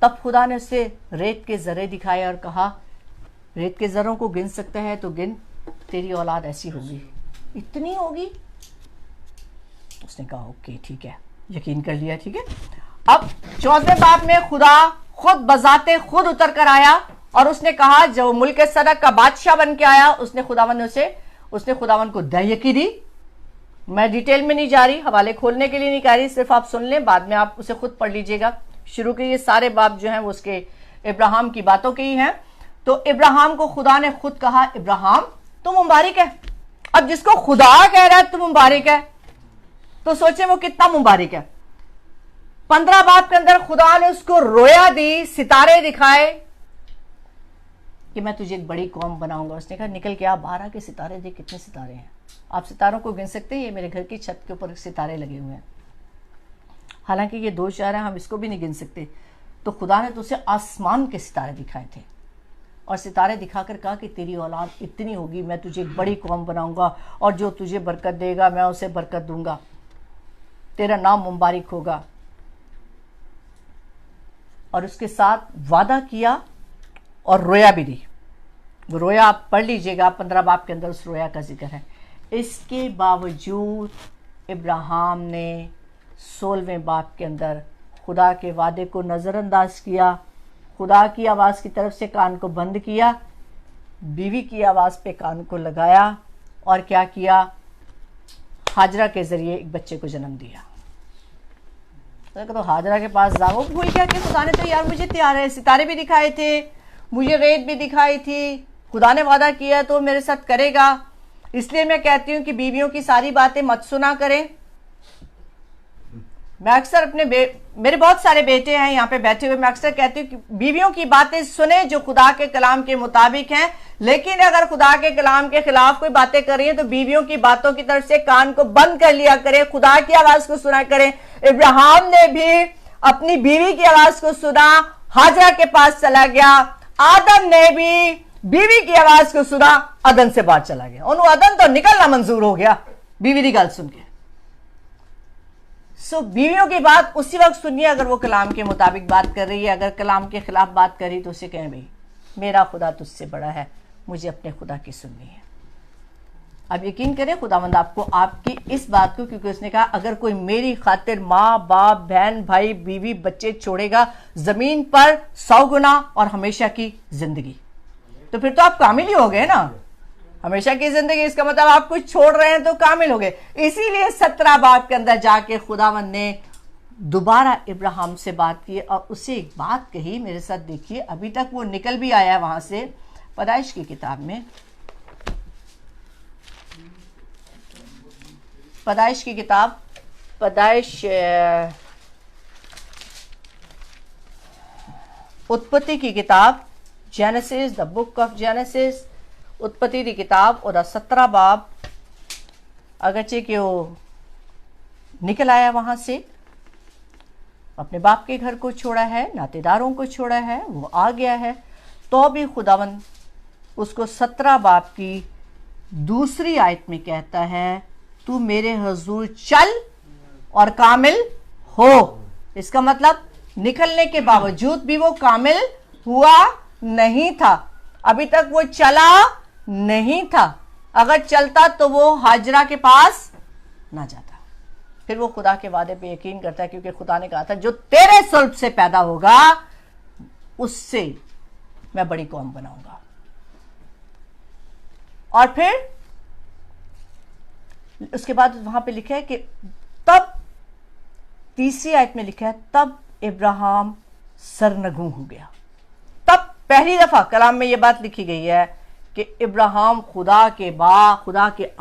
तब खुदा ने उससे रेत के जरे दिखाए और कहा रेत के जरों को गिन सकता है तो गिन, तेरी औलाद ऐसी होगी, इतनी होगी। उसने कहा ओके ठीक है, यकीन कर लिया, ठीक है। अब 14वें बाब में खुदा खुद बजाते खुद उतर कर आया और उसने कहा, जो मुल्क सदक का बादशाह बन के आया, उसने खुदावन को दयकी दी। मैं डिटेल में नहीं जा रही, हवाले खोलने के लिए नहीं कह रही, सिर्फ आप सुन लें, बाद में आप उसे खुद पढ़ लीजिएगा। शुरू के ये सारे बाब जो हैं वो उसके इब्राहिम की बातों के ही हैं। तो इब्राहिम को खुदा ने खुद कहा इब्राहिम तुम मुबारक है। अब जिसको खुदा कह रहा है तुम मुबारक है, तो सोचे वो कितना मुबारक है। 15 बाब के अंदर खुदा ने उसको रोया दी, सितारे दिखाए कि मैं तुझे एक बड़ी कौम बनाऊंगा। उसने कहा निकल के आ बाहर आके सितारे देख, कितने सितारे हैं, आप सितारों को गिन सकते हैं? ये मेरे घर की छत के ऊपर सितारे लगे हुए हैं, हालांकि ये 2-4 हैं, हम इसको भी नहीं गिन सकते। तो खुदा ने तुझे आसमान के सितारे दिखाए थे और सितारे दिखाकर कहा कि तेरी औलाद इतनी होगी, मैं तुझे एक बड़ी कौम बनाऊंगा और जो तुझे बरकत देगा मैं उसे बरकत दूंगा, तेरा नाम मुबारक होगा। और उसके साथ वादा किया और रोया भी दी। वो रोया आप पढ़ लीजिएगा, 15 बाब के अंदर उस रोया का जिक्र है। इसके बावजूद इब्राहिम ने 16वें बाब के अंदर खुदा के वादे को नज़रअंदाज किया, खुदा की आवाज़ की तरफ से कान को बंद किया, बीवी की आवाज़ पे कान को लगाया और क्या किया, हाजरा के ज़रिए एक बच्चे को जन्म दिया। तो हाजरा के पास जाओ, भूल गया कि खुदा ने तो यार मुझे तैयार सितारे भी दिखाए थे, मुझे रेत भी दिखाई थी, खुदा ने वादा किया तो मेरे साथ करेगा। इसलिए मैं कहती हूँ कि बीवियों की सारी बातें मत सुना करें। मैं अक्सर अपने मेरे बहुत सारे बेटे हैं यहाँ पे बैठे हुए, मैं अक्सर कहती हूँ कि बीवियों की बातें सुने जो खुदा के कलाम के मुताबिक हैं, लेकिन अगर खुदा के कलाम के खिलाफ कोई बातें कर रही है तो बीवियों की बातों की तरफ से कान को बंद कर लिया करें, खुदा की आवाज को सुना करें। इब्राहिम ने भी अपनी बीवी की आवाज को सुना, हाजरा के पास चला गया। आदम ने भी बीवी की आवाज को सुना, अदन से बाहर चला गया। उन्होंने अदन तो निकलना मंजूर हो गया बीवी की गल सुन के। सो बीवियों की बात उसी वक्त सुनिए अगर वो कलाम के मुताबिक बात कर रही है। अगर कलाम के खिलाफ बात करी तो उसे कहें भाई मेरा खुदा तुझसे बड़ा है, मुझे अपने खुदा की सुननी है। अब यकीन करें खुदावंद आपको आपकी इस बात को, क्योंकि उसने कहा अगर कोई मेरी खातिर माँ बाप बहन भाई बीवी बच्चे छोड़ेगा जमीन पर 100 गुना और हमेशा की जिंदगी, तो फिर तो आप कामिल ही हो गए ना। हमेशा की जिंदगी इसका मतलब आप कुछ छोड़ रहे हैं तो कामिल हो गए। इसीलिए 17 बाब के अंदर जाके खुदावंद ने दोबारा इब्राहिम से बात की और उसे एक बात कही। मेरे साथ देखिए, अभी तक वो निकल भी आया है वहां से। पैदाइश की किताब में, पैदाइश की किताब, पैदाइश उत्पत्ति की किताब, genesis, the book of genesis, उत्पत्ति की किताब और 17 बाब, अगरचे कि वो निकल आया वहां से, अपने बाप के घर को छोड़ा है, नातेदारों को छोड़ा है, वो आ गया है, तो भी खुदावंद उसको 17 बाब की दूसरी आयत में कहता है, तू मेरे हुजूर चल और कामिल हो। इसका मतलब निकलने के बावजूद भी वो कामिल हुआ नहीं था, अभी तक वो चला नहीं था। अगर चलता तो वो हाजरा के पास ना जाता। फिर वो खुदा के वादे पे यकीन करता है, क्योंकि खुदा ने कहा था जो तेरे सुल्ब से पैदा होगा उससे मैं बड़ी कौम बनाऊंगा। और फिर उसके बाद वहां पे लिखा है कि तब, तीसरी आयत में लिखा है, तब इब्राहिम सरनगू हो गया। तब पहली दफा कलाम में यह बात लिखी गई है कि इब्राहिम खुदा के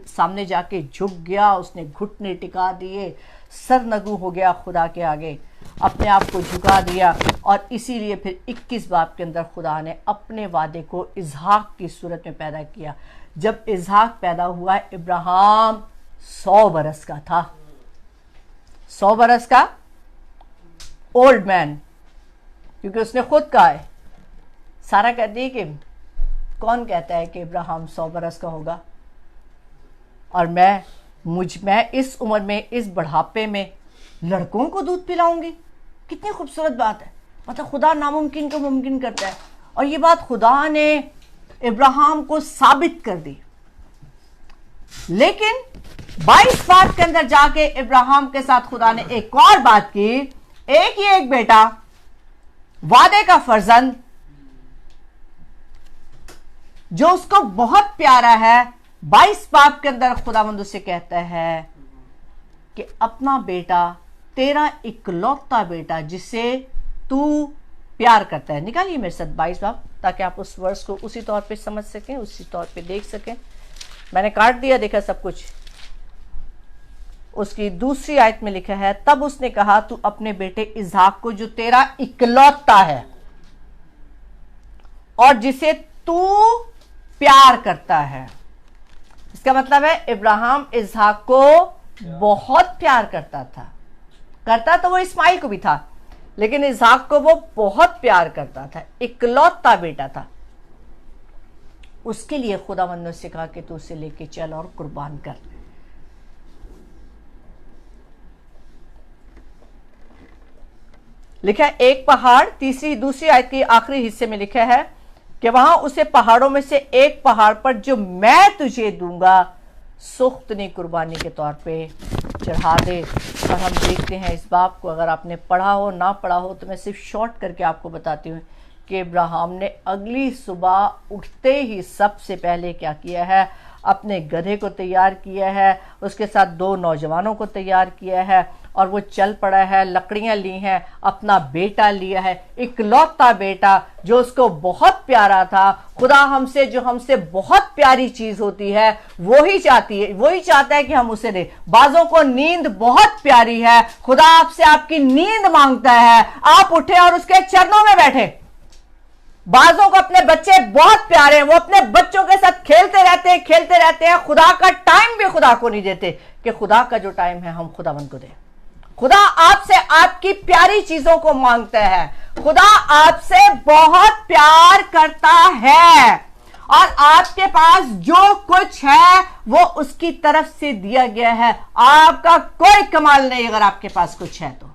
सामने जाके झुक गया, उसने घुटने टिका दिए, सरनगू हो गया खुदा के आगे, अपने आप को झुका दिया। और इसीलिए फिर 21 बाब के अंदर खुदा ने अपने वादे को इसहाक की सूरत में पैदा किया। जब इसहाक पैदा हुआ, इब्राहिम 100 बरस का था, 100 बरस का ओल्ड मैन, क्योंकि उसने खुद कहा है, सारा कहती है कि कौन कहता है कि इब्राहिम 100 बरस का होगा और मैं इस उम्र में, इस बढ़ापे में लड़कों को दूध पिलाऊंगी। कितनी खूबसूरत बात है। मतलब खुदा नामुमकिन को मुमकिन करता है, और ये बात खुदा ने इब्राहिम को साबित कर दी। लेकिन 22 बाब के अंदर जाके इब्राहिम के साथ खुदा ने एक और बात की, एक ही एक बेटा, वादे का फर्जंद, जो उसको बहुत प्यारा है। 22 बाब के अंदर खुदावंद उससे कहता है कि अपना बेटा, तेरा इकलौता बेटा जिसे तू प्यार करता है। निकालिए मेरे साथ 22 बाब, ताकि आप उस वर्ष को उसी तौर पे समझ सकें, उसी तौर पे देख सकें। मैंने काट दिया, देखा सब कुछ। उसकी दूसरी आयत में लिखा है, तब उसने कहा, तू अपने बेटे इसहाक को, जो तेरा इकलौता है और जिसे तू प्यार करता है। इसका मतलब है इब्राहिम इसहाक को बहुत प्यार करता तो वो इस्माइल को भी था, लेकिन इसहाक को वो बहुत प्यार करता था, इकलौता बेटा था। उसके लिए खुदावंद ने कहा कि तू उसे लेके चल और कुर्बान कर। लिखा है एक पहाड़, दूसरी आयत के आखिरी हिस्से में लिखा है कि वहां उसे पहाड़ों में से एक पहाड़ पर, जो मैं तुझे दूंगा, सुख्तनी कुर्बानी के तौर पे चढ़ा दे। और हम देखते हैं इस बात को, अगर आपने पढ़ा हो ना पढ़ा हो तो मैं सिर्फ शॉर्ट करके आपको बताती हूँ कि इब्राहिम ने अगली सुबह उठते ही सबसे पहले क्या किया है, अपने गधे को तैयार किया है, उसके साथ 2 नौजवानों को तैयार किया है और वो चल पड़ा है। लकड़ियां ली हैं, अपना बेटा लिया है, इकलौता बेटा जो उसको बहुत प्यारा था। खुदा हमसे, जो हमसे बहुत प्यारी चीज होती है, वही चाहता है कि हम उसे दें। बाजों को नींद बहुत प्यारी है, खुदा आपसे आपकी नींद मांगता है, आप उठे और उसके चरणों में बैठे। बाजों को अपने बच्चे बहुत प्यारे हैं, वो अपने बच्चों के साथ खेलते रहते हैं। खुदा का टाइम भी खुदा को नहीं देते कि खुदा का जो टाइम है हम खुदावंद को दें। खुदा आपसे आपकी प्यारी चीजों को मांगता है। खुदा आपसे बहुत प्यार करता है और आपके पास जो कुछ है वो उसकी तरफ से दिया गया है। आपका कोई कमाल नहीं अगर आपके पास कुछ है तो।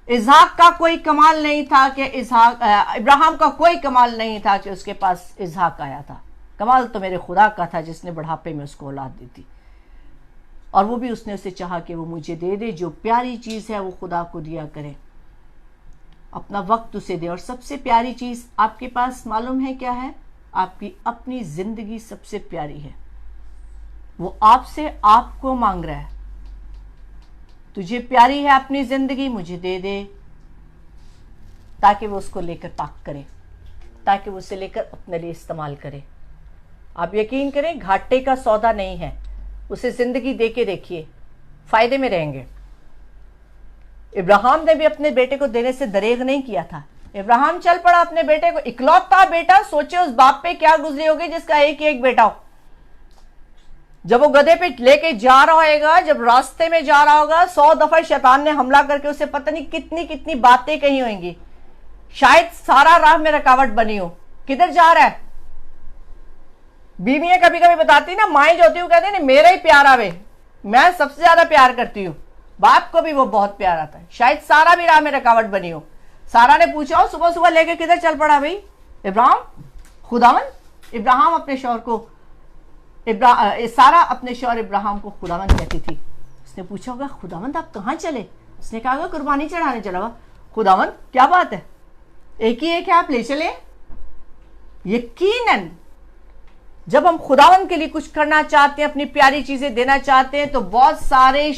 इसहाक का कोई कमाल नहीं था कि इब्राहिम का कोई कमाल नहीं था कि उसके पास इसहाक आया था। कमाल तो मेरे खुदा का था जिसने बुढ़ापे में उसको औलाद दी थी, और वो भी उसने उसे चाहा कि वो मुझे दे दे। जो प्यारी चीज है वो खुदा को दिया करे, अपना वक्त उसे दे। और सबसे प्यारी चीज आपके पास मालूम है क्या है? आपकी अपनी जिंदगी सबसे प्यारी है। वो आपसे आपको मांग रहा है। तुझे प्यारी है अपनी जिंदगी, मुझे दे दे, ताकि वो उसको लेकर पाक करे, ताकि वो उसे लेकर अपने लिए इस्तेमाल करे। आप यकीन करें, घाटे का सौदा नहीं है। उसे जिंदगी दे के देखिए, फायदे में रहेंगे। इब्राहिम ने भी अपने बेटे को देने से दरेग नहीं किया था। इब्राहिम चल पड़ा अपने बेटे को, इकलौता बेटा, सोचे उस बाप पे क्या गुजरी होगी जिसका एक ही एक बेटा हो। जब वो गधे पे लेके जा रहा होगा, जब रास्ते में जा रहा होगा, 100 दफा शैतान ने हमला करके उसे पता नहीं कितनी कितनी बातें कही होंगी, शायद सारा राह में रुकावट बनी हो। किधर जा रहा है? बीवियां कभी कभी बताती ना, माएं जो होती है वो कहती है मेरा ही प्यार आवे, मैं सबसे ज्यादा प्यार करती हूँ। बाप को भी वो बहुत प्यार आता है। शायद सारा भी राह में रुकावट बनी हो। सारा ने पूछा हो सुबह सुबह लेके किधर चल पड़ा भाई इब्राहिम? खुदावन इब्राहिम अपने शौहर को, सारा अपने शौहर इब्राहिम को खुदावन कहती थी। उसने पूछा होगा खुदावन आप कहाँ चले? उसने कहा कुर्बानी चढ़ाने चला हुआ। खुदावन क्या बात है, एक ही एक है, आप ले चले। यकीनन जब हम खुदावन के लिए कुछ करना चाहते हैं, अपनी प्यारी चीजें देना चाहते हैं, तो बहुत सारे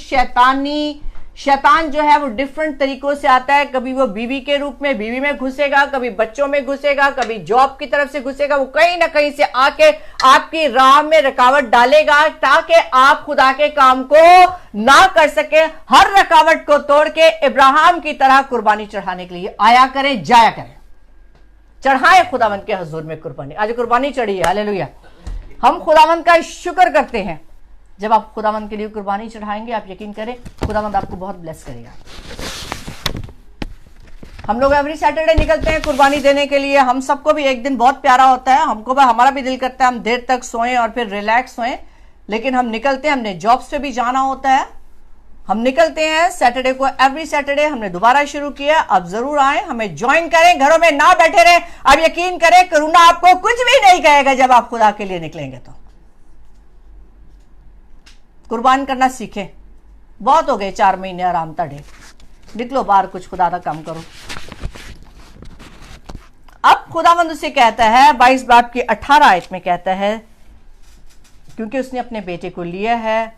शैतान जो है वो डिफरेंट तरीकों से आता है। कभी वो बीवी के रूप में बीवी में घुसेगा, कभी बच्चों में घुसेगा, कभी जॉब की तरफ से घुसेगा। वो कहीं ना कहीं से आके आपकी राह में रुकावट डालेगा ताकि आप खुदा के काम को ना कर सके। हर रुकावट को तोड़ के इब्राहिम की तरह कुर्बानी चढ़ाने के लिए आया करें, जाया करें, चढ़ाएं खुदावन के हजूर में कुर्बानी। आज कुर्बानी चढ़ी है, हालेलुया। हम खुदावन का शुक्र करते हैं। जब आप खुदावन के लिए कुर्बानी चढ़ाएंगे, आप यकीन करें खुदावन आपको बहुत ब्लेस करेगा। हम लोग एवरी सैटरडे निकलते हैं कुर्बानी देने के लिए। हम सबको भी एक दिन बहुत प्यारा होता है, हमको भी, हमारा भी दिल करता है हम देर तक सोएं और फिर रिलैक्स होएं, लेकिन हम निकलते हैं, हमने जॉब्स पे भी जाना होता है। हम निकलते हैं सैटरडे को, एवरी सैटरडे हमने दोबारा शुरू किया। अब जरूर आए, हमें ज्वाइन करें, घरों में ना बैठे रहें। अब यकीन करें करुणा आपको कुछ भी नहीं कहेगा जब आप खुदा के लिए निकलेंगे। तो कुर्बान करना सीखें। बहुत हो गए 4 महीने आराम तड़े, निकलो बाहर, कुछ खुदा का काम करो। अब खुदावंद उसे कहता है 22 बाब की 18 आयत में कहता है, क्योंकि उसने अपने बेटे को लिया है,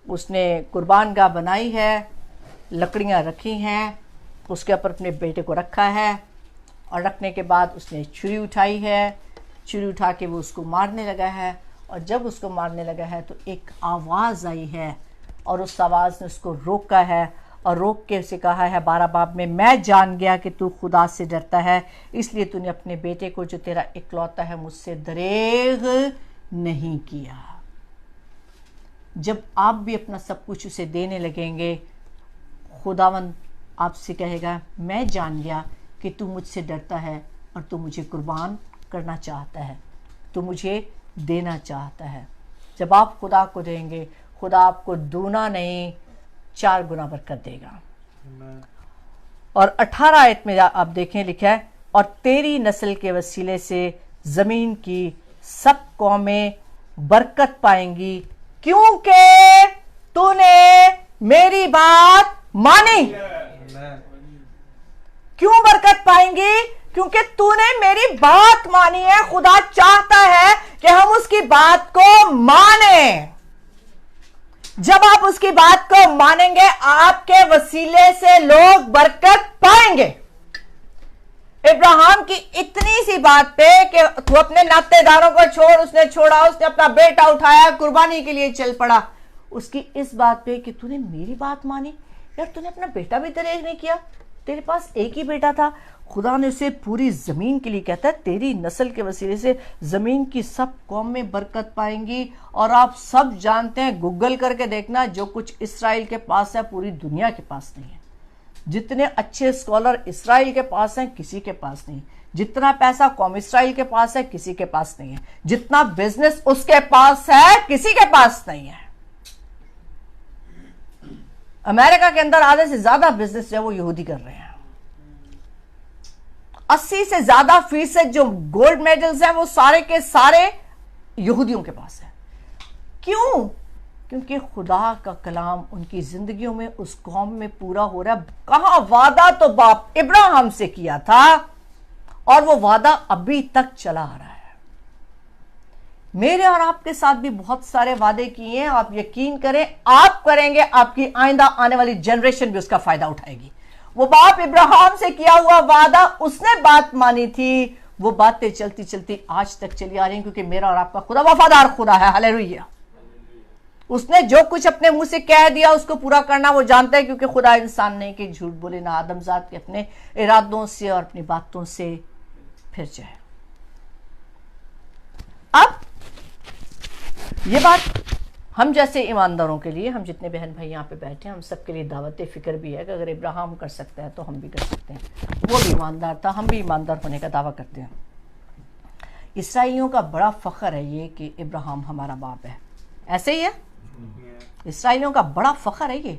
उसने कुर्बान गाह बनाई है, लकड़ियां रखी हैं, उसके ऊपर अपने बेटे को रखा है, और रखने के बाद उसने छुरी उठाई है, छुरी उठा के वो उसको मारने लगा है। और जब उसको मारने लगा है तो एक आवाज़ आई है, और उस आवाज़ ने उसको रोका है, और रोक के उसे कहा है 12 बाब में, मैं जान गया कि तू खुदा से डरता है, इसलिए तूने अपने बेटे को जो तेरा इकलौता है मुझसे दरेग नहीं किया। जब आप भी अपना सब कुछ उसे देने लगेंगे, खुदावंद आपसे कहेगा मैं जान गया कि तू मुझसे डरता है और तू मुझे कुर्बान करना चाहता है, तू मुझे देना चाहता है। जब आप खुदा को देंगे, खुदा आपको दूना नहीं 4 गुना बरकत देगा। और 18 आयत में आप देखें, लिखा है, और तेरी नस्ल के वसीले से जमीन की सब कौमें बरकत पाएंगी, क्योंकि तूने मेरी बात मानी। क्यों बरकत पाएंगी? क्योंकि तूने मेरी बात मानी है। खुदा चाहता है कि हम उसकी बात को माने। जब आप उसकी बात को मानेंगे, आपके वसीले से लोग बरकत पाएंगे। इब्राहिम की इतनी सी बात पे कि तू अपने नातेदारों को छोड़, उसने छोड़ा, उसने अपना बेटा उठाया, कुर्बानी के लिए चल पड़ा। उसकी इस बात पे कि तूने मेरी बात मानी, यार तूने अपना बेटा भी दरेग नहीं किया, तेरे पास एक ही बेटा था। खुदा ने उसे पूरी जमीन के लिए कहता है, तेरी नस्ल के वसीले से जमीन की सब कौम में बरकत पाएंगी। और आप सब जानते हैं, गूगल करके देखना, जो कुछ इसराइल के पास है पूरी दुनिया के पास नहीं है। जितने अच्छे स्कॉलर इसराइल के पास हैं, किसी के पास नहीं। जितना पैसा कौम इसराइल के पास है, किसी के पास नहीं है। जितना बिजनेस उसके पास है, किसी के पास नहीं है। अमेरिका के अंदर आधे से ज्यादा बिजनेस जो वो यहूदी कर रहे हैं। 80 से ज्यादा फीसद जो गोल्ड मेडल्स हैं वो सारे के सारे यहूदियों के पास है। क्यों? क्योंकि खुदा का कलाम उनकी जिंदगियों में, उस कौम में पूरा हो रहा है। कहां? वादा तो बाप इब्राहिम से किया था, और वो वादा अभी तक चला आ रहा है। मेरे और आपके साथ भी बहुत सारे वादे किए हैं। आप यकीन करें, आप करेंगे, आपकी आइंदा आने वाली जनरेशन भी उसका फायदा उठाएगी। वो बाप इब्राहिम से किया हुआ वादा, उसने बात मानी थी, वो बातें चलती चलती आज तक चली आ रही हैं, क्योंकि मेरा और आपका खुदा वफादार खुदा है। हालेलुया। उसने जो कुछ अपने मुंह से कह दिया उसको पूरा करना वो जानता है, क्योंकि खुदा इंसान नहीं कि झूठ बोले, ना आदमजात के अपने इरादों से और अपनी बातों से फिर जाए। अब ये बात हम जैसे ईमानदारों के लिए, हम जितने बहन भाई यहाँ पे बैठे हैं, हम सबके लिए दावत फिक्र भी है कि अगर इब्राहिम कर सकता है तो हम भी कर सकते हैं। वो भी ईमानदार था, हम भी ईमानदार होने का दावा करते हैं। इसराइलियों का बड़ा फख्र है ये कि इब्राहिम हमारा बाप है। ऐसे ही है, इसराइलियों का बड़ा फख्र है ये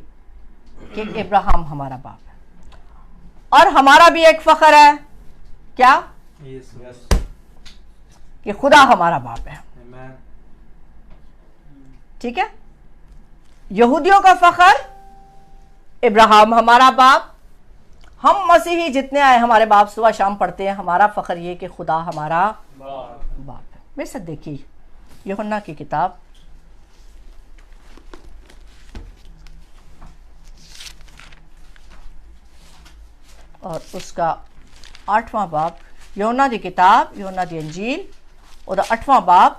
कि इब्राहिम हमारा बाप है। और हमारा भी एक फख्र है, क्या? कि खुदा हमारा बाप है। ठीक है। यहूदियों का फख्र इब्राहिम हमारा बाप, हम मसीही जितने आए हमारे बाप सुबह शाम पढ़ते हैं, हमारा फख्र ये कि खुदा हमारा बाप है। मेरे साथ देखिए यूहन्ना की किताब, और उसका 8वां बाब, यूहन्ना की किताब, यूहन्ना की अंजील और 8वां बाब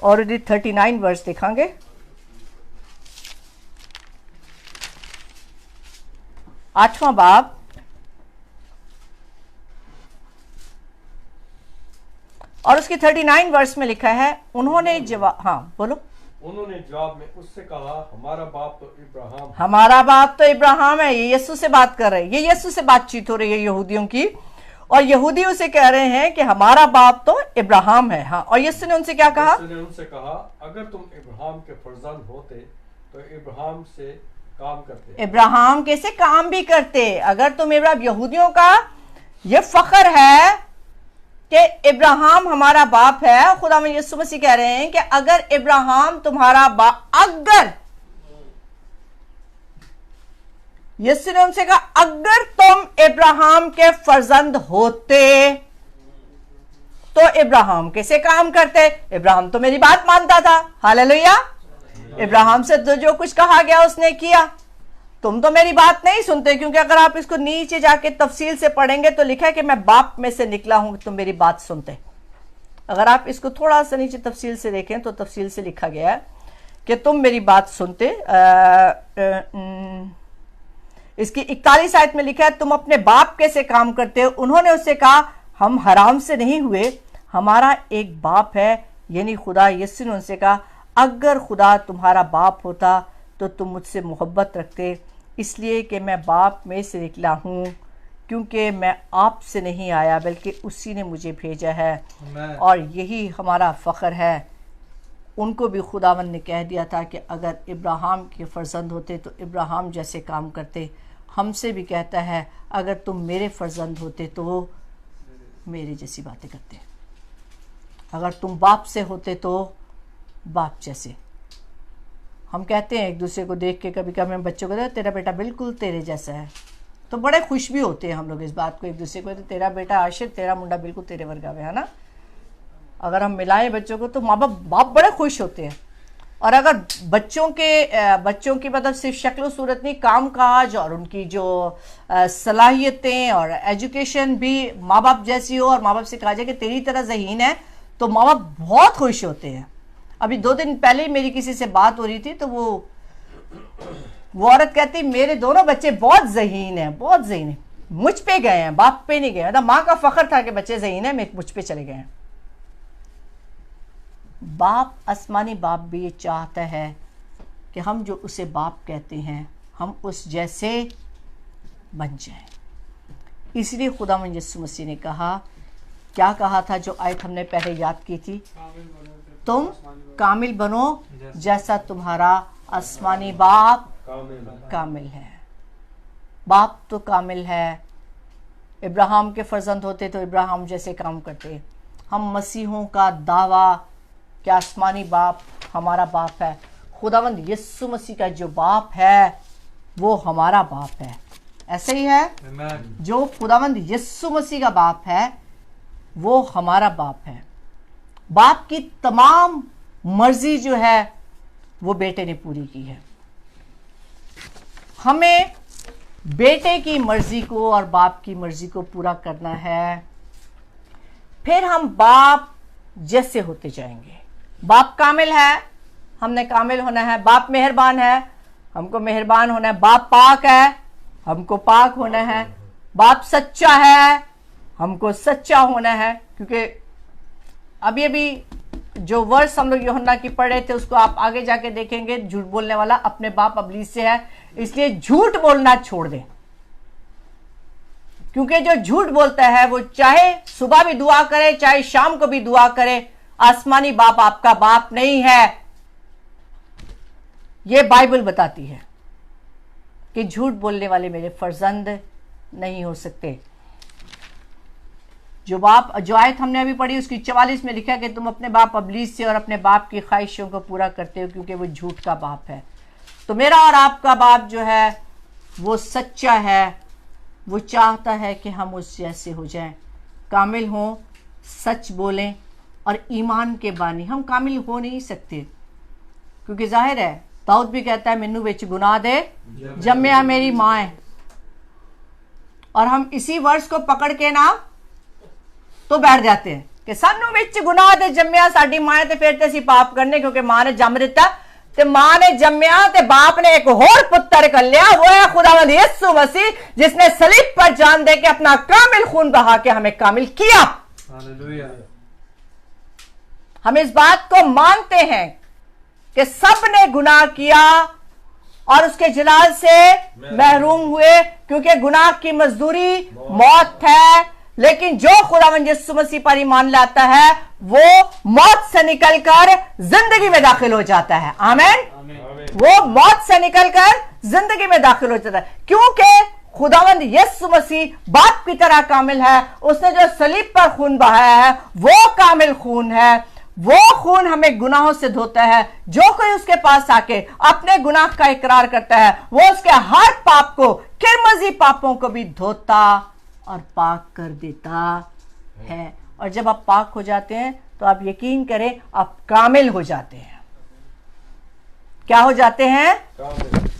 और 39 वर्स दिखांगे। आठवां बाब और उसकी 39 वर्स में लिखा है, उन्होंने जवाब, हाँ बोलो। उन्होंने जवाब में उससे कहा, हमारा बाप तो इब्राहिम। हमारा बाप तो इब्राहिम है। ये यीशु से बात कर रहे हैं, ये यीशु से बातचीत हो रही है यहूदियों की, और यहूदी उसे कह रहे हैं कि हमारा बाप तो इब्राहिम है। हाँ, और यीशु ने उनसे क्या कहा? यीशु ने उनसे कहा, अगर तुम इब्राहिम के फर्जंद होते तो इब्राहिम से काम करते। इब्राहिम कैसे काम भी करते। अगर तुम इब्राहिम, यहूदियों का ये फख्र है कि इब्राहिम हमारा बाप है। खुदा में यीशु मसीह कह रहे हैं कि अगर इब्राहिम तुम्हारा बाप, अगर, यीशु ने उनसे कहा अगर तुम इब्राहिम के फर्जंद होते तो इब्राहिम कैसे काम करते। इब्राहिम तो मेरी बात मानता था। हालेलुया। इब्राहिम से तो जो कुछ कहा गया उसने किया। तुम तो मेरी बात नहीं सुनते, क्योंकि अगर आप इसको नीचे जाके तफसील से पढ़ेंगे तो लिखा है कि मैं बाप में से निकला हूं, तुम मेरी बात सुनते। अगर आप इसको थोड़ा सा नीचे तफसील से देखें तो तफसील से लिखा गया है कि तुम मेरी बात सुनते। इसकी 41 आयत में लिखा है, तुम अपने बाप कैसे काम करते हो। उन्होंने उससे कहा, हम हराम से नहीं हुए, हमारा एक बाप है, यानी खुदा। यीशु ने उनसे कहा, अगर खुदा तुम्हारा बाप होता तो तुम मुझसे मोहब्बत रखते, इसलिए कि मैं बाप में से निकला हूँ, क्योंकि मैं आपसे नहीं आया बल्कि उसी ने मुझे भेजा है। और यही हमारा फ़ख्र है। उनको भी खुदावंद ने कह दिया था कि अगर इब्राहिम के फर्जंद होते तो इब्राहिम जैसे काम करते। हमसे भी कहता है, अगर तुम मेरे फर्जंद होते तो मेरे जैसी बातें करते। अगर तुम बाप से होते तो बाप जैसे। हम कहते हैं एक दूसरे को देख के, कभी कभी हम बच्चों को, तेरा बेटा बिल्कुल तेरे जैसा है, तो बड़े खुश भी होते हैं हम लोग इस बात को एक दूसरे को, तो तेरा बेटा आशिर, तेरा मुंडा बिल्कुल तेरे वर्गा है ना। अगर हम मिलाएं बच्चों को तो माँ बाप बड़े खुश होते हैं। और अगर बच्चों की मतलब सिर्फ शक्ल सूरत नहीं, काम काज और उनकी जो सलाहियतें और एजुकेशन भी माँ बाप जैसी हो, और माँ बाप से कहा जाए कि तेरी तरह ज़हीन है, तो माँ बाप बहुत खुश होते हैं। अभी 2 दिन पहले मेरी किसी से बात हो रही थी, तो वो औरत कहती, मेरे दोनों बच्चे बहुत ज़हीन हैं, बहुत ज़हीन है, मुझ पे गए हैं, बाप पे नहीं गए। मतलब माँ का फ़ख्र था कि बच्चे ज़हीन है, मुझ पे चले गए हैं। बाप, आसमानी बाप भी ये चाहता है कि हम जो उसे बाप कहते हैं हम उस जैसे बन जाएं। इसलिए खुदावंद यीशु मसीह ने कहा, क्या कहा था जो आयत हमने पहले याद की थी, तुम कामिल बनो जैसा तुम्हारा आसमानी बाप कामिल है। बाप तो कामिल है। इब्राहिम के फर्जंद होते तो इब्राहिम जैसे काम करते। हम मसीहों का दावा कि आसमानी बाप हमारा बाप है। खुदावंद यीशु मसीह का जो बाप है वो हमारा बाप है। ऐसे ही है। जो खुदावंद यीशु मसीह का बाप है वो हमारा बाप है। बाप की तमाम मर्जी जो है वो बेटे ने पूरी की है। हमें बेटे की मर्जी को और बाप की मर्जी को पूरा करना है, फिर हम बाप जैसे होते जाएंगे। बाप कामिल है, हमने कामिल होना है। बाप मेहरबान है, हमको मेहरबान होना है। बाप पाक है, हमको पाक होना है। बाप सच्चा है, हमको सच्चा होना है। क्योंकि अभी जो वर्स हम लोग यूहन्ना की पढ़ रहे थे उसको आप आगे जाके देखेंगे, झूठ बोलने वाला अपने बाप अबलीस से है, इसलिए झूठ बोलना छोड़ दें। क्योंकि जो झूठ बोलता है वो चाहे सुबह भी दुआ करे चाहे शाम को भी दुआ करे, आसमानी बाप आपका बाप नहीं है। ये बाइबल बताती है कि झूठ बोलने वाले मेरे फर्जंद नहीं हो सकते। जो आयत हमने अभी पढ़ी उसकी 44 में लिखा कि तुम अपने बाप अबलीस से और अपने बाप की ख्वाहिशों को पूरा करते हो क्योंकि वो झूठ का बाप है। तो मेरा और आपका बाप जो है वो सच्चा है, वो चाहता है कि हम उस जैसे हो जाएं, कामिल हों, सच बोलें और ईमान के बानी। हम कामिल हो नहीं सकते क्योंकि जाहिर है दाऊद भी कहता है मैनू विच गुनाह दे जम्मिया मेरी मां है। और हम इसी वर्ष को पकड़ के ना तो बैठ जाते हैं कि सानू विच गुनाह दे जम्मिया साडी मां है, ते फिर ते असीं पाप करने क्योंकि मां ने जम दिता, ते मां ने जम्मिया ते बाप ने एक होर पुत्र कर लिया, वो है खुदावंद यीशु मसीह जिसने सलीब पर जान दे के अपना कामिल खून बहा के हमें कामिल किया। हालेलुया। हम इस बात को मानते हैं कि सब ने गुनाह किया और उसके जलाल से महरूम हुए क्योंकि गुनाह की मजदूरी मौत है। लेकिन जो खुदावंद यीशु मसीह पर ईमान लाता है वो मौत से निकलकर जिंदगी में दाखिल हो जाता है। आमीन। वो मौत से निकलकर जिंदगी में दाखिल हो जाता है क्योंकि खुदावंद यीशु मसीह बाप की तरह कामिल है। उसने जो सलीब पर खून बहाया है वो कामिल खून है। वो खून हमें गुनाहों से धोता है। जो कोई उसके पास आके अपने गुनाह का इकरार करता है वो उसके हर पाप को, किरमजी पापों को भी धोता और पाक कर देता है। और जब आप पाक हो जाते हैं तो आप यकीन करें आप कामिल हो जाते हैं। क्या हो जाते हैं?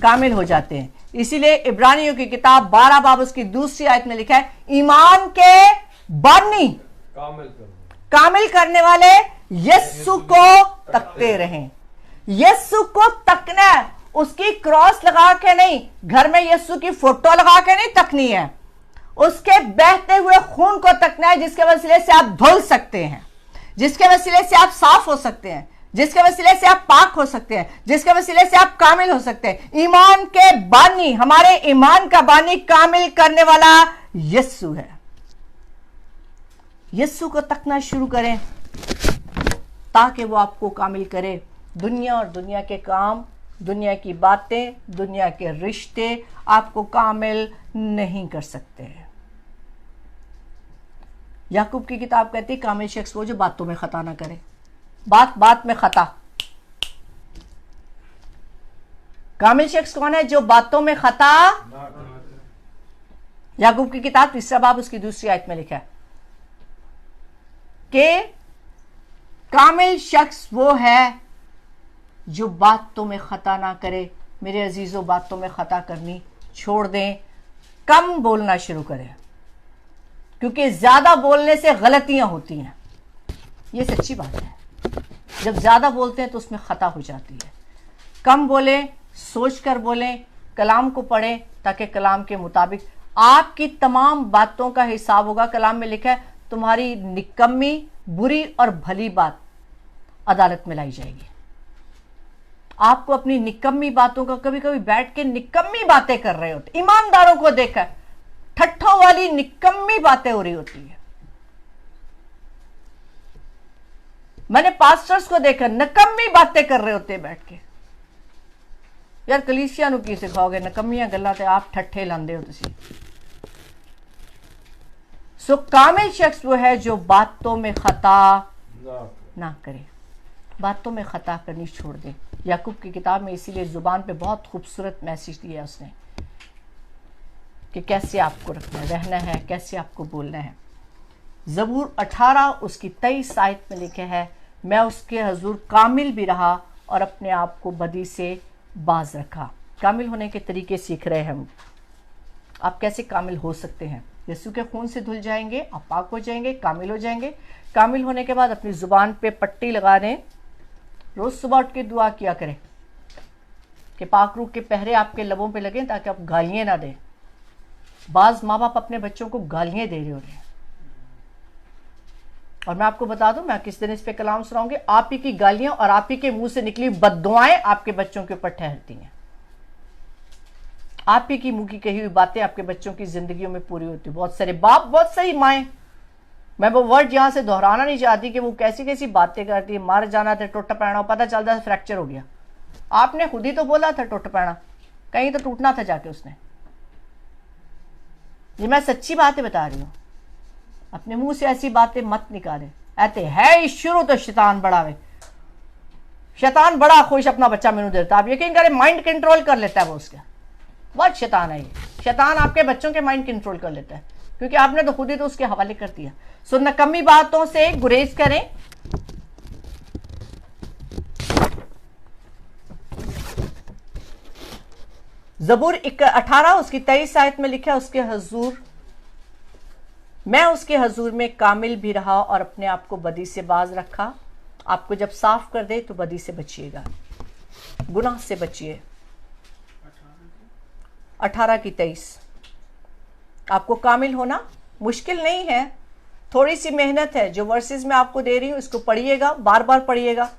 कामिल हो जाते हैं। इसीलिए इब्रानियों की किताब 12 बाब उसकी दूसरी आयत में लिखा है ईमान के बानी कामिल करने वाले यीशु को तकते रहें। यीशु को तकना है, उसकी क्रॉस लगा के नहीं, घर में यीशु की फोटो लगा के नहीं तकनी है, उसके बहते हुए खून को तकना है जिसके वसीले से आप धुल सकते हैं, जिसके वसीले से आप साफ हो सकते हैं, जिसके वसीले से आप पाक हो सकते हैं, जिसके वसीले से आप कामिल हो सकते हैं। ईमान के बानी, हमारे ईमान का बानी कामिल करने वाला यीशु है। यीशु को तकना शुरू करें ताकि वो आपको कामिल करे। दुनिया और दुनिया के काम, दुनिया की बातें, दुनिया के रिश्ते आपको कामिल नहीं कर सकते। याकूब की किताब कहती है कामिल शख्स वो जो बातों में खता ना करे। बात बात में खता। कामिल शख्स कौन है? जो बातों में खता। याकूब की किताब 3 बाब उसकी दूसरी आयत में लिखा है कि कामिल शख्स वो है जो बातों में खता ना करे। मेरे अजीजों, बातों में खता करनी छोड़ दें, कम बोलना शुरू करें क्योंकि ज्यादा बोलने से गलतियां होती हैं। ये सच्ची बात है। जब ज्यादा बोलते हैं तो उसमें खता हो जाती है। कम बोलें, सोच कर बोलें, कलाम को पढ़ें ताकि कलाम के मुताबिक आपकी तमाम बातों का हिसाब होगा। कलाम में लिखा है तुम्हारी निकम्मी, बुरी और भली बात अदालत में लाई जाएगी। आपको अपनी निकम्मी बातों का, कभी कभी बैठ के निकम्मी बातें कर रहे होते, ईमानदारों को देखा ठट्ठों वाली निकम्मी बातें हो रही होती है। मैंने पास्टर्स को देखा निकम्मी बातें कर रहे होते बैठ के। यार कलीसिया नूं की सिखाओगे? निकम्मियां गल्लां ते आप ठट्ठे लांदे हो तुसीं। सो कामिल शख्स वो है जो बातों में खता ना करे, बातों में खता करनी छोड़ दे। याकूब की किताब में इसीलिए जुबान पे बहुत खूबसूरत मैसेज दिया उसने कि कैसे आपको रहना है, कैसे आपको बोलना है। ज़बूर 18 उसकी 23 आयत में लिखे है, मैं उसके हजूर कामिल भी रहा और अपने आप को बदी से बाज रखा। कामिल होने के तरीके सीख रहे हैं हम। आप कैसे कामिल हो सकते हैं? यीशु के खून से धुल जाएंगे, आप पाक हो जाएंगे, कामिल हो जाएंगे। कामिल होने के बाद अपनी ज़ुबान पे पट्टी लगा दें, रोज़ सुबह उठ के दुआ किया करें कि पाक रूह के पहरे आपके लबों पे लगें ताकि आप गालियाँ ना दें। बाज़ माँ बाप अपने बच्चों को गालियाँ दे रहे होते हैं, और मैं आपको बता दूं, मैं किस दिन इस पे कलाम सुनाऊंगी, आप ही की गालियां और आप ही के मुंह से निकली बद्दुआएं आपके बच्चों के ऊपर ठहरती हैं। आप ही की मुंह की कही हुई बातें आपके बच्चों की जिंदगियों में पूरी होती है। बहुत सारे बाप, बहुत सही माएँ, मैं वो वर्ड यहां से दोहराना नहीं चाहती कि वो कैसी कैसी बातें करती है। मर जाना था, टूट पैना, पता चलता है फ्रैक्चर हो गया। आपने खुद ही तो बोला था टूट पैना, कहीं तो टूटना था जाके उसने। ये मैं सच्ची बातें बता रही हूँ। अपने मुंह से ऐसी बातें मत निकाले। ऐते है शुरू तो शैतान बढ़ावे, शैतान बड़ा खुश अपना बच्चा मेनू देता। आप यकीन करें, माइंड कंट्रोल कर लेता है वो उसका। बहुत शैतान है ये। शैतान आपके बच्चों के माइंड कंट्रोल कर लेता है, क्योंकि आपने तो खुद ही तो उसके हवाले कर दिया। सो नकम्मी बातों से गुरेज करें। ज़बूर 18 उसकी 23 आयत में लिखा है, उसके हजूर, मैं उसके हजूर में कामिल भी रहा और अपने आप को बदी से बाज रखा। आपको जब साफ कर दे तो बदी से बचिएगा, गुनाह से बचिए। 18 की 23। आपको कामिल होना मुश्किल नहीं है, थोड़ी सी मेहनत है। जो वर्सेस मैं आपको दे रही हूँ इसको पढ़िएगा, बार बार पढ़िएगा,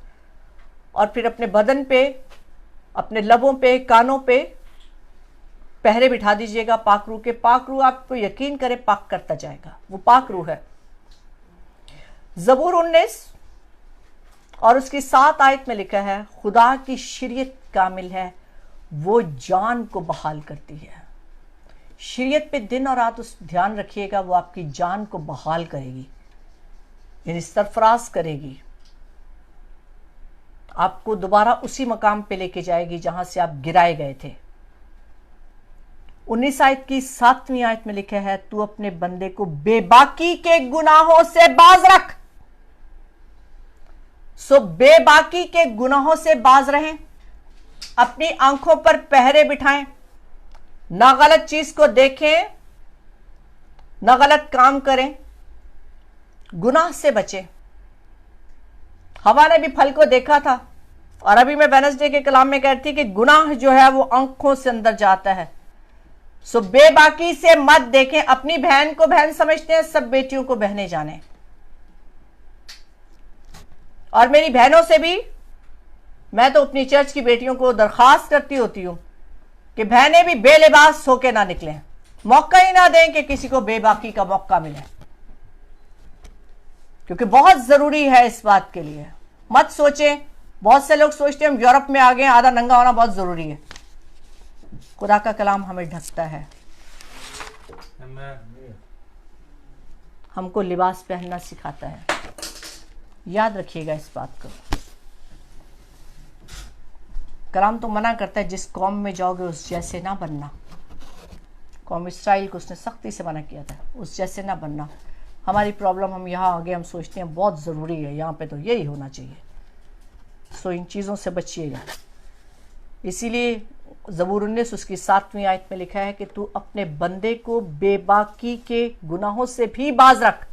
और फिर अपने बदन पे, अपने लबों पे, कानों पे पहरे बिठा दीजिएगा पाक रूह के। पाक रूह आपको यकीन करे पाक करता जाएगा, वो पाक रूह है। ज़बूर 19 और उसकी 7 आयत में लिखा है, खुदा की शरीयत कामिल है, वो जान को बहाल करती है। शरीयत पे दिन और रात उस ध्यान रखिएगा, वो आपकी जान को बहाल करेगी, यानी सरफराज करेगी, आपको दोबारा उसी मकाम पे लेके जाएगी जहां से आप गिराए गए थे। 19 आयत की 7वीं आयत में लिखा है, तू अपने बंदे को बेबाकी के गुनाहों से बाज रख। सो बेबाकी के गुनाहों से बाज रहें, अपनी आंखों पर पहरे बिठाएं, ना गलत चीज को देखें, ना गलत काम करें, गुनाह से बचें। हवा ने भी फल को देखा था, और अभी मैं वेडनेसडे के कलाम में कहती थी कि गुनाह जो है वो आंखों से अंदर जाता है। सो बेबाकी से मत देखें। अपनी बहन को बहन समझते हैं, सब बेटियों को बहनें जाने। और मेरी बहनों से भी मैं तो अपनी चर्च की बेटियों को दरखास्त करती होती हूं कि बहनें भी बेलिबास होके ना निकलें, मौका ही ना दें कि किसी को बेबाकी का मौका मिले, क्योंकि बहुत जरूरी है इस बात के लिए। मत सोचें, बहुत से लोग सोचते हैं हम यूरोप में आ गए, आधा नंगा होना बहुत जरूरी है। खुदा का कलाम हमें ढकता है, हमको लिबास पहनना सिखाता है। याद रखिएगा इस बात को। कलाम तो मना करता है जिस कौम में जाओगे उस जैसे ना बनना। कौम इसराइल को उसने सख्ती से मना किया था, उस जैसे ना बनना। हमारी प्रॉब्लम, हम यहाँ आगे हम सोचते हैं बहुत ज़रूरी है, यहाँ पे तो यही होना चाहिए। सो इन चीज़ों से बचिएगा। इसीलिए ज़बूर 19 उसकी 7वीं आयत में लिखा है कि तू अपने बंदे को बेबाकी के गुनाहों से भी बाज रख,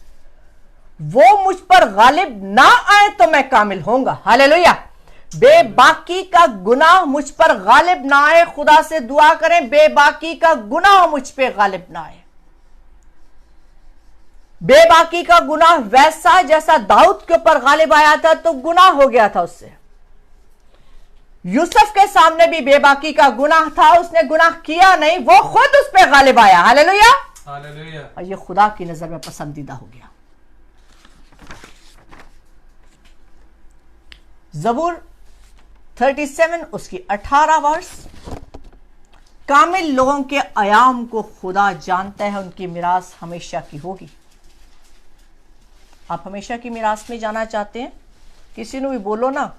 वो मुझ पर गालिब ना आए तो मैं कामिल होऊंगा। हालेलुया। बेबाकी का गुनाह मुझ पर गालिब ना आए। खुदा से दुआ करें बेबाकी का गुनाह मुझ पे गालिब ना आए। बेबाकी का गुनाह वैसा जैसा दाऊद के ऊपर गालिब आया था तो गुनाह हो गया था उससे। यूसुफ के सामने भी बेबाकी का गुनाह था, उसने गुनाह किया नहीं, वो खुद उस पर गालिब आया। हालेलुया। हालेलुया। और ये खुदा की नजर में पसंदीदा हो गया। ज़बूर 37 उसकी 18 वर्ष, कामिल लोगों के आयाम को खुदा जानता है, उनकी मिरास हमेशा की होगी। आप हमेशा की मिरास में जाना चाहते हैं? किसी ने भी बोलो ना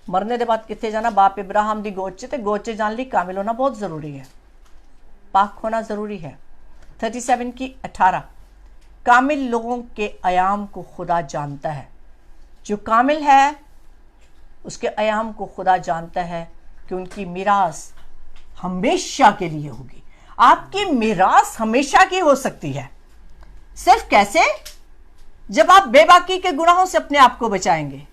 मरने के बाद कितने जाना, बाप इब्राहिम दी गोचे ते गोचे जान ली। कामिल होना बहुत जरूरी है, पाक होना जरूरी है। 37 की 18, कामिल लोगों के आयाम को खुदा जानता है। जो कामिल है उसके आयाम को खुदा जानता है कि उनकी मीरास हमेशा के लिए होगी। आपकी मीरास हमेशा की हो सकती है। सिर्फ कैसे? जब आप बेबाकी के गुनाहों से अपने आप को बचाएंगे,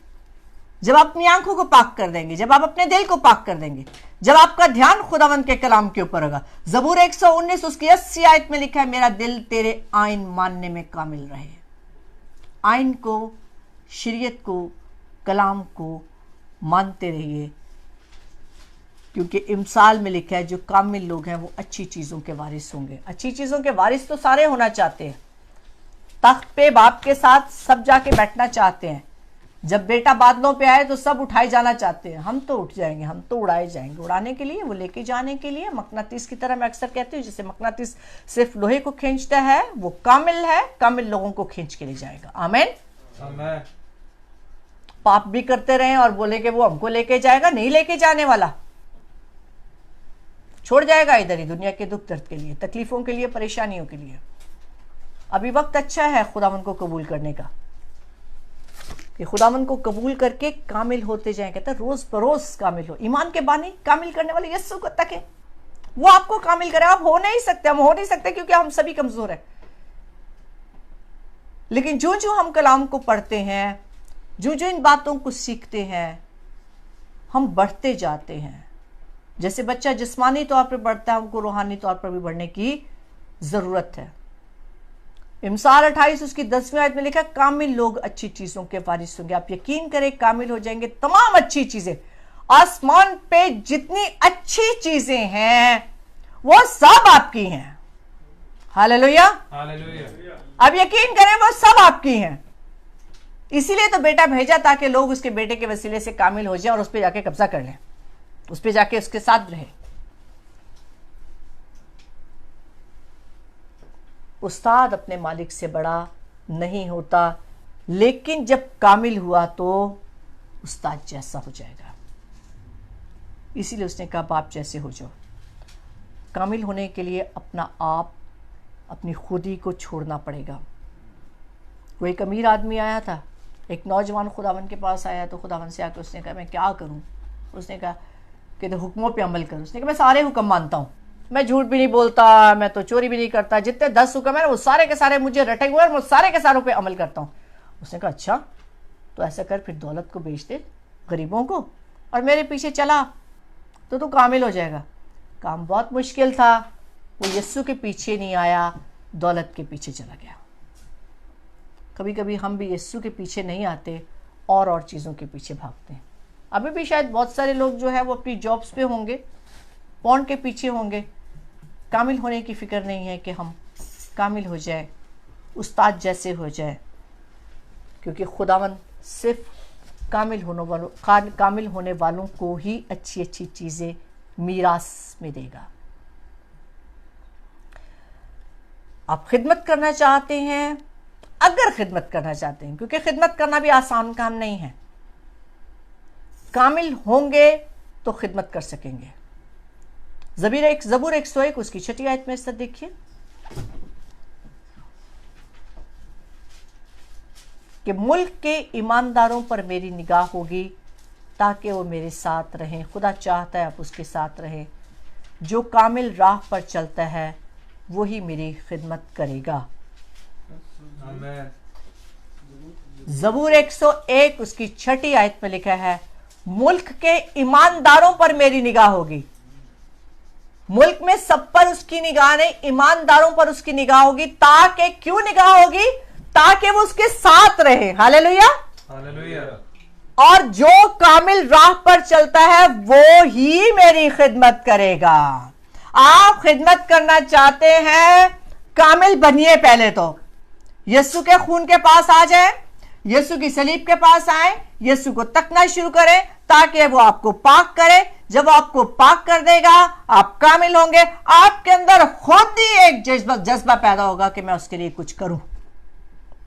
जब आप अपनी आंखों को पाक कर देंगे, जब आप अपने दिल को पाक कर देंगे, जब आपका ध्यान खुदावंद के कलाम के ऊपर होगा। ज़बूर 119 उसकी 80 आयत में लिखा है, मेरा दिल तेरे आइन मानने में कामिल रहे। आइन को, शरीयत को, कलाम को मानते रहिए, क्योंकि इमसाल में लिखा है जो कामिल लोग हैं वो अच्छी चीज़ों के वारिस होंगे। अच्छी चीज़ों के वारिस तो सारे होना चाहते हैं। तख्त पे बाप के साथ सब जाके बैठना चाहते हैं। जब बेटा बादलों पे आए तो सब उठाए जाना चाहते हैं। हम तो उठ जाएंगे, हम तो उड़ाए जाएंगे। उड़ाने के लिए, वो लेके जाने के लिए, मकनातीस की तरह मैं अक्सर कहती हूँ, जैसे मकनातीस सिर्फ लोहे को खींचता है, वो कामिल है, कामिल लोगों को खींच के ले जाएगा। आमीन। आमीन। पाप भी करते रहें और बोले कि वो हमको लेके जाएगा, नहीं लेके जाने वाला। छोड़ जाएगा इधर ही दुनिया के दुख दर्द के लिए, तकलीफों के लिए, परेशानियों के लिए। अभी वक्त अच्छा है खुदावन को कबूल करने का, कि खुदावन को कबूल करके कामिल होते जाएं। कहता है रोज बरोज कामिल हो। ईमान के बानी कामिल करने वाले यीशु को तक है, वो आपको कामिल करे। आप हो नहीं सकते, हम हो नहीं सकते, क्योंकि हम सभी कमजोर हैं। लेकिन जो जो हम कलाम को पढ़ते हैं, जो जो इन बातों को सीखते हैं, हम बढ़ते जाते हैं। जैसे बच्चा जिस्मानी तौर पर बढ़ता है, हमको रूहानी तौर पर भी बढ़ने की जरूरत है। इमसाल 28 उसकी 10वीं आयत में लिखा, कामिल लोग अच्छी चीजों के वारिस होंगे। आप यकीन करें, कामिल हो जाएंगे। तमाम अच्छी चीजें, आसमान पे जितनी अच्छी चीजें हैं वो सब आपकी हैं। Hallelujah, hallelujah. अब यकीन करें वो सब आपकी हैं। इसीलिए तो बेटा भेजा, ताकि लोग उसके बेटे के वसीले से कामिल हो जाएं और उस पर जाके कब्जा कर लें, उस पर जाके उसके साथ रहे। उस्ताद अपने मालिक से बड़ा नहीं होता, लेकिन जब कामिल हुआ तो उस्ताद जैसा हो जाएगा। इसीलिए उसने कहा बाप जैसे हो जाओ। कामिल होने के लिए अपना आप, अपनी खुदी को छोड़ना पड़ेगा। वो एक अमीर आदमी आया था, एक नौजवान खुदावन के पास आया, तो खुदावन से आकर उसने कहा मैं क्या करूं? उसने कहा कि तो हुक्मों पे अमल करो। उसने कहा मैं सारे हुक्म मानता हूं, मैं झूठ भी नहीं बोलता, मैं तो चोरी भी नहीं करता, जितने 10 हुक्म है वो सारे के सारे मुझे रटे हुए और मैं सारे के सारों पे अमल करता हूँ। उसने कहा अच्छा, तो ऐसा कर, फिर दौलत को बेच दे गरीबों को और मेरे पीछे चला तो तू कामिल हो जाएगा। काम बहुत मुश्किल था, वो यीशु के पीछे नहीं आया, दौलत के पीछे चला गया। कभी कभी हम भी यीशु के पीछे नहीं आते और चीज़ों के पीछे भागते हैं। अभी भी शायद बहुत सारे लोग जो है वो अपनी जॉब्स पे होंगे, पौंड के पीछे होंगे। कामिल होने की फिक्र नहीं है कि हम कामिल हो जाए, उस्ताद जैसे हो जाए, क्योंकि खुदावन सिर्फ कामिल होने वालों को ही अच्छी अच्छी चीज़ें मीरास में देगा। आप खिदमत करना चाहते हैं, अगर खिदमत करना चाहते हैं, क्योंकि खिदमत करना भी आसान काम नहीं है, कामिल होंगे तो खिदमत कर सकेंगे। ज़बूर 101 उसकी 6 आयत में इससे देखिए कि मुल्क के ईमानदारों पर मेरी निगाह होगी ताकि वो मेरे साथ रहें। खुदा चाहता है आप उसके साथ रहें। जो कामिल राह पर चलता है वही मेरी खिदमत करेगा। ज़बूर 101 उसकी 6 आयत में लिखा है, मुल्क के ईमानदारों पर मेरी निगाह होगी। मुल्क में सब पर उसकी निगाह नहीं, ईमानदारों पर उसकी निगाह होगी। ताकि क्यों निगाह होगी? ताकि वो उसके साथ रहे। Hallelujah, hallelujah. और जो कामिल राह पर चलता है वो ही मेरी खिदमत करेगा। आप खिदमत करना चाहते हैं, कामिल बनिए। पहले तो यीशु के खून के पास आ जाए, यीशु की सलीब के पास आए, यीशु को तकना शुरू करें ताकि वो आपको पाक करे। जब आपको पाक कर देगा आप कामिल होंगे। आपके अंदर खुद ही एक जज्बा पैदा होगा कि मैं उसके लिए कुछ करूं,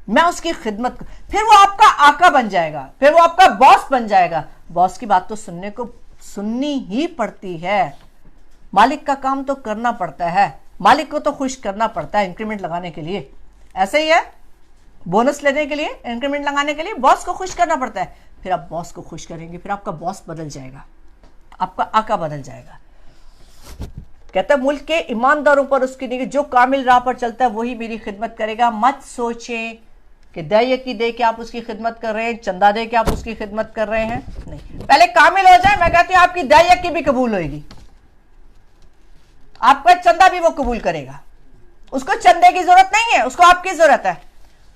मैं उसकी खिदमत। फिर वो आपका आका बन जाएगा, फिर वो आपका बॉस बन जाएगा। बॉस की बात तो सुननी ही पड़ती है। मालिक का काम तो करना पड़ता है, मालिक को तो खुश करना पड़ता है इंक्रीमेंट लगाने के लिए। ऐसे ही है, बोनस लेने के लिए, इंक्रीमेंट लगाने के लिए बॉस को खुश करना पड़ता है। फिर आप बॉस को खुश करेंगे, फिर आपका बॉस बदल जाएगा, आपका आका बदल जाएगा। कहता है मुल्क के ईमानदारों पर उसकी निगाह, जो कामिल राह पर चलता है वही मेरी खिदमत करेगा। मत सोचें कि दयकी दे के आप उसकी खिदमत कर रहे हैं, चंदा दे के आप उसकी खिदमत कर रहे हैं, नहीं। पहले कामिल हो जाए, मैं कहती हूं आपकी दयकी भी कबूल होगी, आपका चंदा भी वो कबूल करेगा। उसको चंदे की जरूरत नहीं है, उसको आपकी जरूरत है।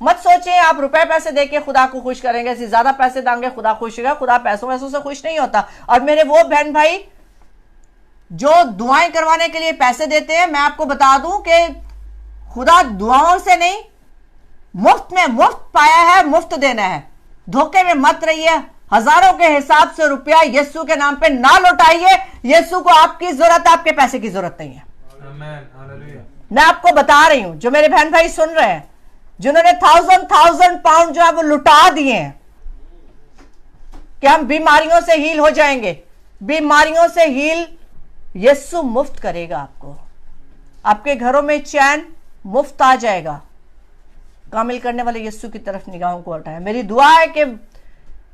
मत सोचें आप रुपए पैसे देके खुदा को खुश करेंगे, ऐसे ज्यादा पैसे देंगे खुदा खुश होगा। खुदा पैसों वैसों से खुश नहीं होता। और मेरे वो बहन भाई जो दुआएं करवाने के लिए पैसे देते हैं, मैं आपको बता दूं कि खुदा दुआओं से नहीं, मुफ्त में, मुफ्त पाया है, मुफ्त देना है। धोखे में मत रहिए। हजारों के हिसाब से रुपया यीशु के नाम पे ना लौटाइए। यीशु को आपकी जरूरत है, आपके पैसे की जरूरत नहीं है। मैं आपको बता रही हूं, जो मेरे बहन भाई सुन रहे हैं, जिन्होंने 1000 पाउंड जो है वो लुटा दिए हैं कि हम बीमारियों से हील हो जाएंगे, बीमारियों से हील यीशु मुफ्त करेगा आपको। आपके घरों में चैन मुफ्त आ जाएगा। कामिल करने वाले यीशु की तरफ निगाहों को हटाएं। मेरी दुआ है कि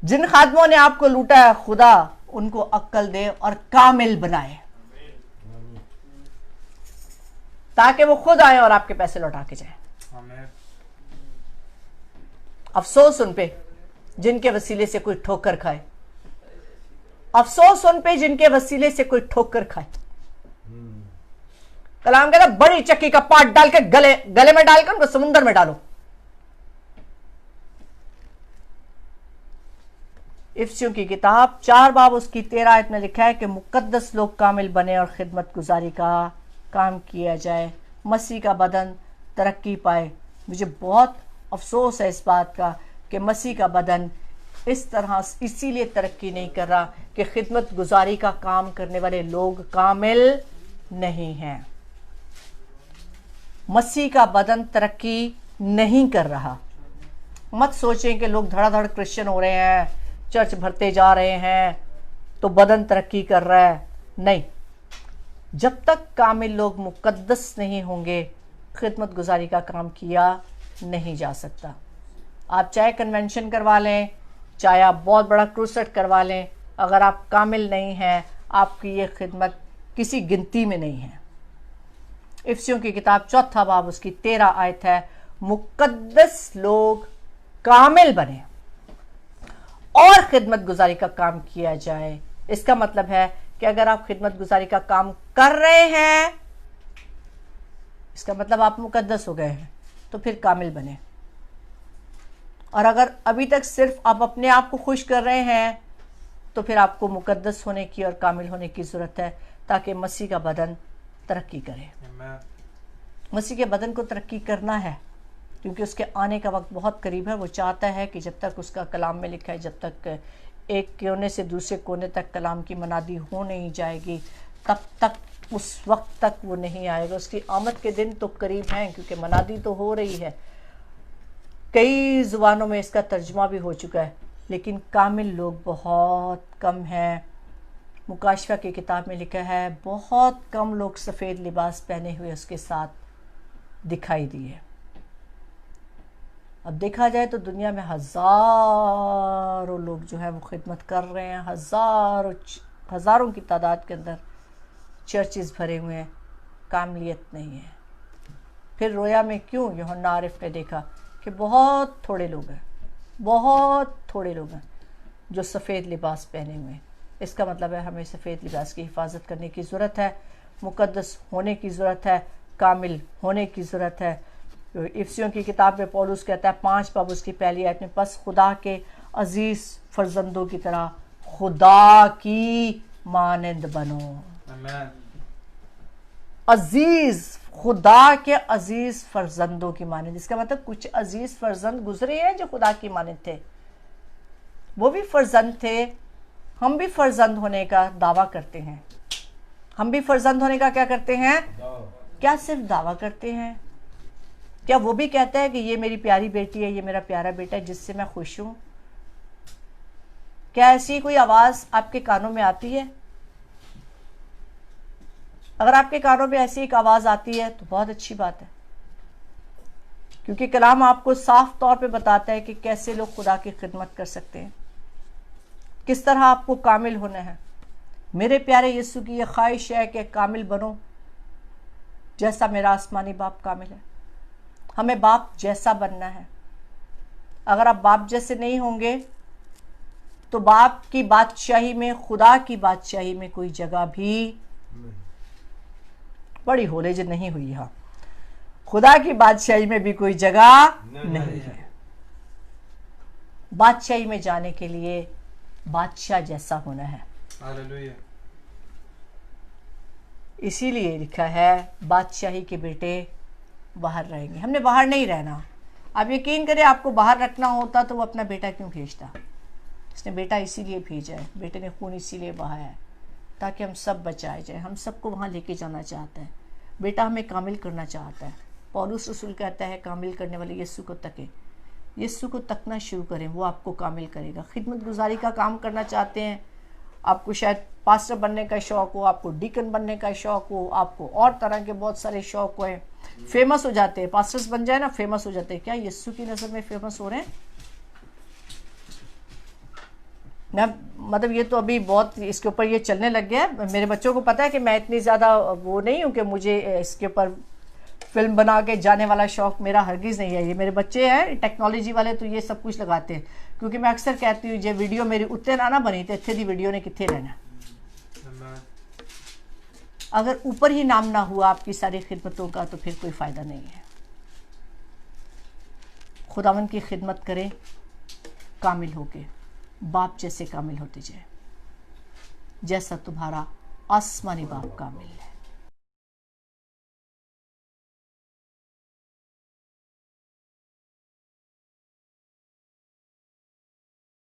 जिन खादमों ने आपको लूटा है, खुदा उनको अक्ल दे और कामिल बनाए, ताकि वो खुद आए और आपके पैसे लौटा के जाए। अफसोस उन पे जिनके वसीले से कोई ठोकर खाए, अफसोस उन पे जिनके वसीले से कोई ठोकर खाए। कलाम कहता बड़ी चक्की का पाट डाल के गले में डालकर उनको समुद्र में डालो। इफ्सियों की किताब 4 बाब उसकी 13 आयत में लिखा है कि मुकद्दस लोग कामिल बने और खिदमत गुजारी का काम किया जाए, मसीह का बदन तरक्की पाए। मुझे बहुत अफसोस है इस बात का कि मसीह का बदन इस तरह इसीलिए तरक्की नहीं कर रहा कि खिदमत गुजारी का काम करने वाले लोग कामिल नहीं हैं। मसीह का बदन तरक्की नहीं कर रहा। मत सोचें कि लोग धड़ाधड़ क्रिश्चियन हो रहे हैं, चर्च भरते जा रहे हैं तो बदन तरक्की कर रहा है। नहीं, जब तक कामिल लोग मुकद्दस नहीं होंगे, खिदमत गुजारी का काम किया नहीं जा सकता। आप चाहे कन्वेंशन करवा लें, चाहे आप बहुत बड़ा क्रूसेड करवा लें, अगर आप कामिल नहीं हैं, आपकी ये खिदमत किसी गिनती में नहीं है। इफ्सियों की किताब 4 बाब उसकी 13 आयत है, मुकद्दस लोग कामिल बने और खिदमत गुजारी का काम किया जाए। इसका मतलब है कि अगर आप खिदमत गुजारी का काम कर रहे हैं, इसका मतलब आप मुकद्दस हो गए हैं, तो फिर कामिल बने। और अगर अभी तक सिर्फ आप अपने आप को खुश कर रहे हैं, तो फिर आपको मुकद्दस होने की और कामिल होने की जरूरत है, ताकि मसीह का बदन तरक्की करे। मसीह के बदन को तरक्की करना है, क्योंकि उसके आने का वक्त बहुत करीब है। वो चाहता है कि जब तक उसका कलाम में लिखा है, जब तक एक कोने से दूसरे कोने तक कलाम की मनादी हो नहीं जाएगी, तब तक, उस वक्त तक वो नहीं आएगा। उसकी आमद के दिन तो करीब हैं, क्योंकि मनादी तो हो रही है, कई ज़ुबानों में इसका तर्जुमा भी हो चुका है, लेकिन कामिल लोग बहुत कम हैं। मुकाशफा की किताब में लिखा है, बहुत कम लोग सफ़ेद लिबास पहने हुए उसके साथ दिखाई दिए। अब देखा जाए तो दुनिया में हज़ारों लोग जो है वो खिदमत कर रहे हैं, हज़ारों की तादाद के अंदर चर्चेस भरे हुए हैं, कामिलियत नहीं है। फिर रोया में क्यों यूहन्ना आरिफ ने देखा कि बहुत थोड़े लोग हैं, बहुत थोड़े लोग हैं जो सफ़ेद लिबास पहने हुए हैं। इसका मतलब है हमें सफ़ेद लिबास की हिफाजत करने की ज़रूरत है, मुकद्दस होने की ज़रूरत है, कामिल होने की ज़रूरत है। इफ्सियों की किताब में पौलुस कहता है 5 बाब उसकी पहली आयत में, बस खुदा के अजीज़ फर्जंदों की तरह खुदा की मानंद बनो। अजीज, खुदा के अजीज फर्जंदों की मानंद। इसका मतलब कुछ अजीज फर्जंद गुजरे हैं जो खुदा की मानंद थे, वो भी फर्जंद थे। हम भी फर्जंद होने का दावा करते हैं। हम भी फर्जंद होने का क्या करते हैं? क्या सिर्फ दावा करते हैं? क्या वो भी कहता है कि ये मेरी प्यारी बेटी है, ये मेरा प्यारा बेटा है जिससे मैं खुश हूं? क्या ऐसी कोई आवाज आपके कानों में आती है? अगर आपके कानों में ऐसी एक आवाज आती है तो बहुत अच्छी बात है। क्योंकि कलाम आपको साफ तौर पे बताता है कि कैसे लोग खुदा की खिदमत कर सकते हैं, किस तरह आपको कामिल होना है। मेरे प्यारे यीशु की यह ख्वाहिश है कि कामिल बनो जैसा मेरा आसमानी बाप कामिल है। हमें बाप जैसा बनना है। अगर आप बाप जैसे नहीं होंगे तो बाप की बादशाही में, खुदा की बादशाही में कोई जगह भी बड़ी होले जो नहीं हुई। हाँ, खुदा की बादशाही में भी कोई जगह नहीं है। बादशाही में जाने के लिए बादशाह जैसा होना है। हालेलुया। इसीलिए लिखा है बादशाही के बेटे बाहर रहेंगे। हमने बाहर नहीं रहना। आप यकीन करें, आपको बाहर रखना होता तो वो अपना बेटा क्यों भेजता? उसने बेटा इसीलिए भेजा है, बेटे ने खून इसीलिए बहाया है ताकि हम सब बचाए जाए। हम सबको वहाँ लेके जाना चाहता है। बेटा हमें कामिल करना चाहता है। पौलुस रसूल कहता है कामिल करने वाले यीशु को तके, यीशु को तकना शुरू करें, वो आपको कामिल करेगा। खिदमत गुजारी का काम करना चाहते हैं, आपको शायद पास्टर बनने का शौक़ हो, आपको डीकन बनने का शौक़ हो, आपको और तरह के बहुत सारे शौक़ हो, फेमस हो जाते हैं। पास्टर्स बन जाए ना, फेमस हो जाते हैं। क्या यीशु की नज़र में फेमस हो रहे हैं? मैं मतलब ये तो अभी बहुत इसके ऊपर ये चलने लग गया है। मेरे बच्चों को पता है कि मैं इतनी ज़्यादा वो नहीं हूँ कि मुझे इसके ऊपर फिल्म बना के जाने वाला शौक़ मेरा हरगिज़ नहीं है। ये मेरे बच्चे हैं टेक्नोलॉजी वाले, तो ये सब कुछ लगाते हैं। क्योंकि मैं अक्सर कहती हूँ, जो वीडियो मेरी उत्ते ना बनी तो इतने दी वीडियो ने कितने रहना। अगर ऊपर ही नाम ना हुआ आपकी सारी खिदमतों का तो फिर कोई फ़ायदा नहीं है। खुदावंद की खिदमत करें कामिल होके, बाप जैसे कामिल होते जाए, जैसा तुम्हारा आसमानी बाप कामिल है।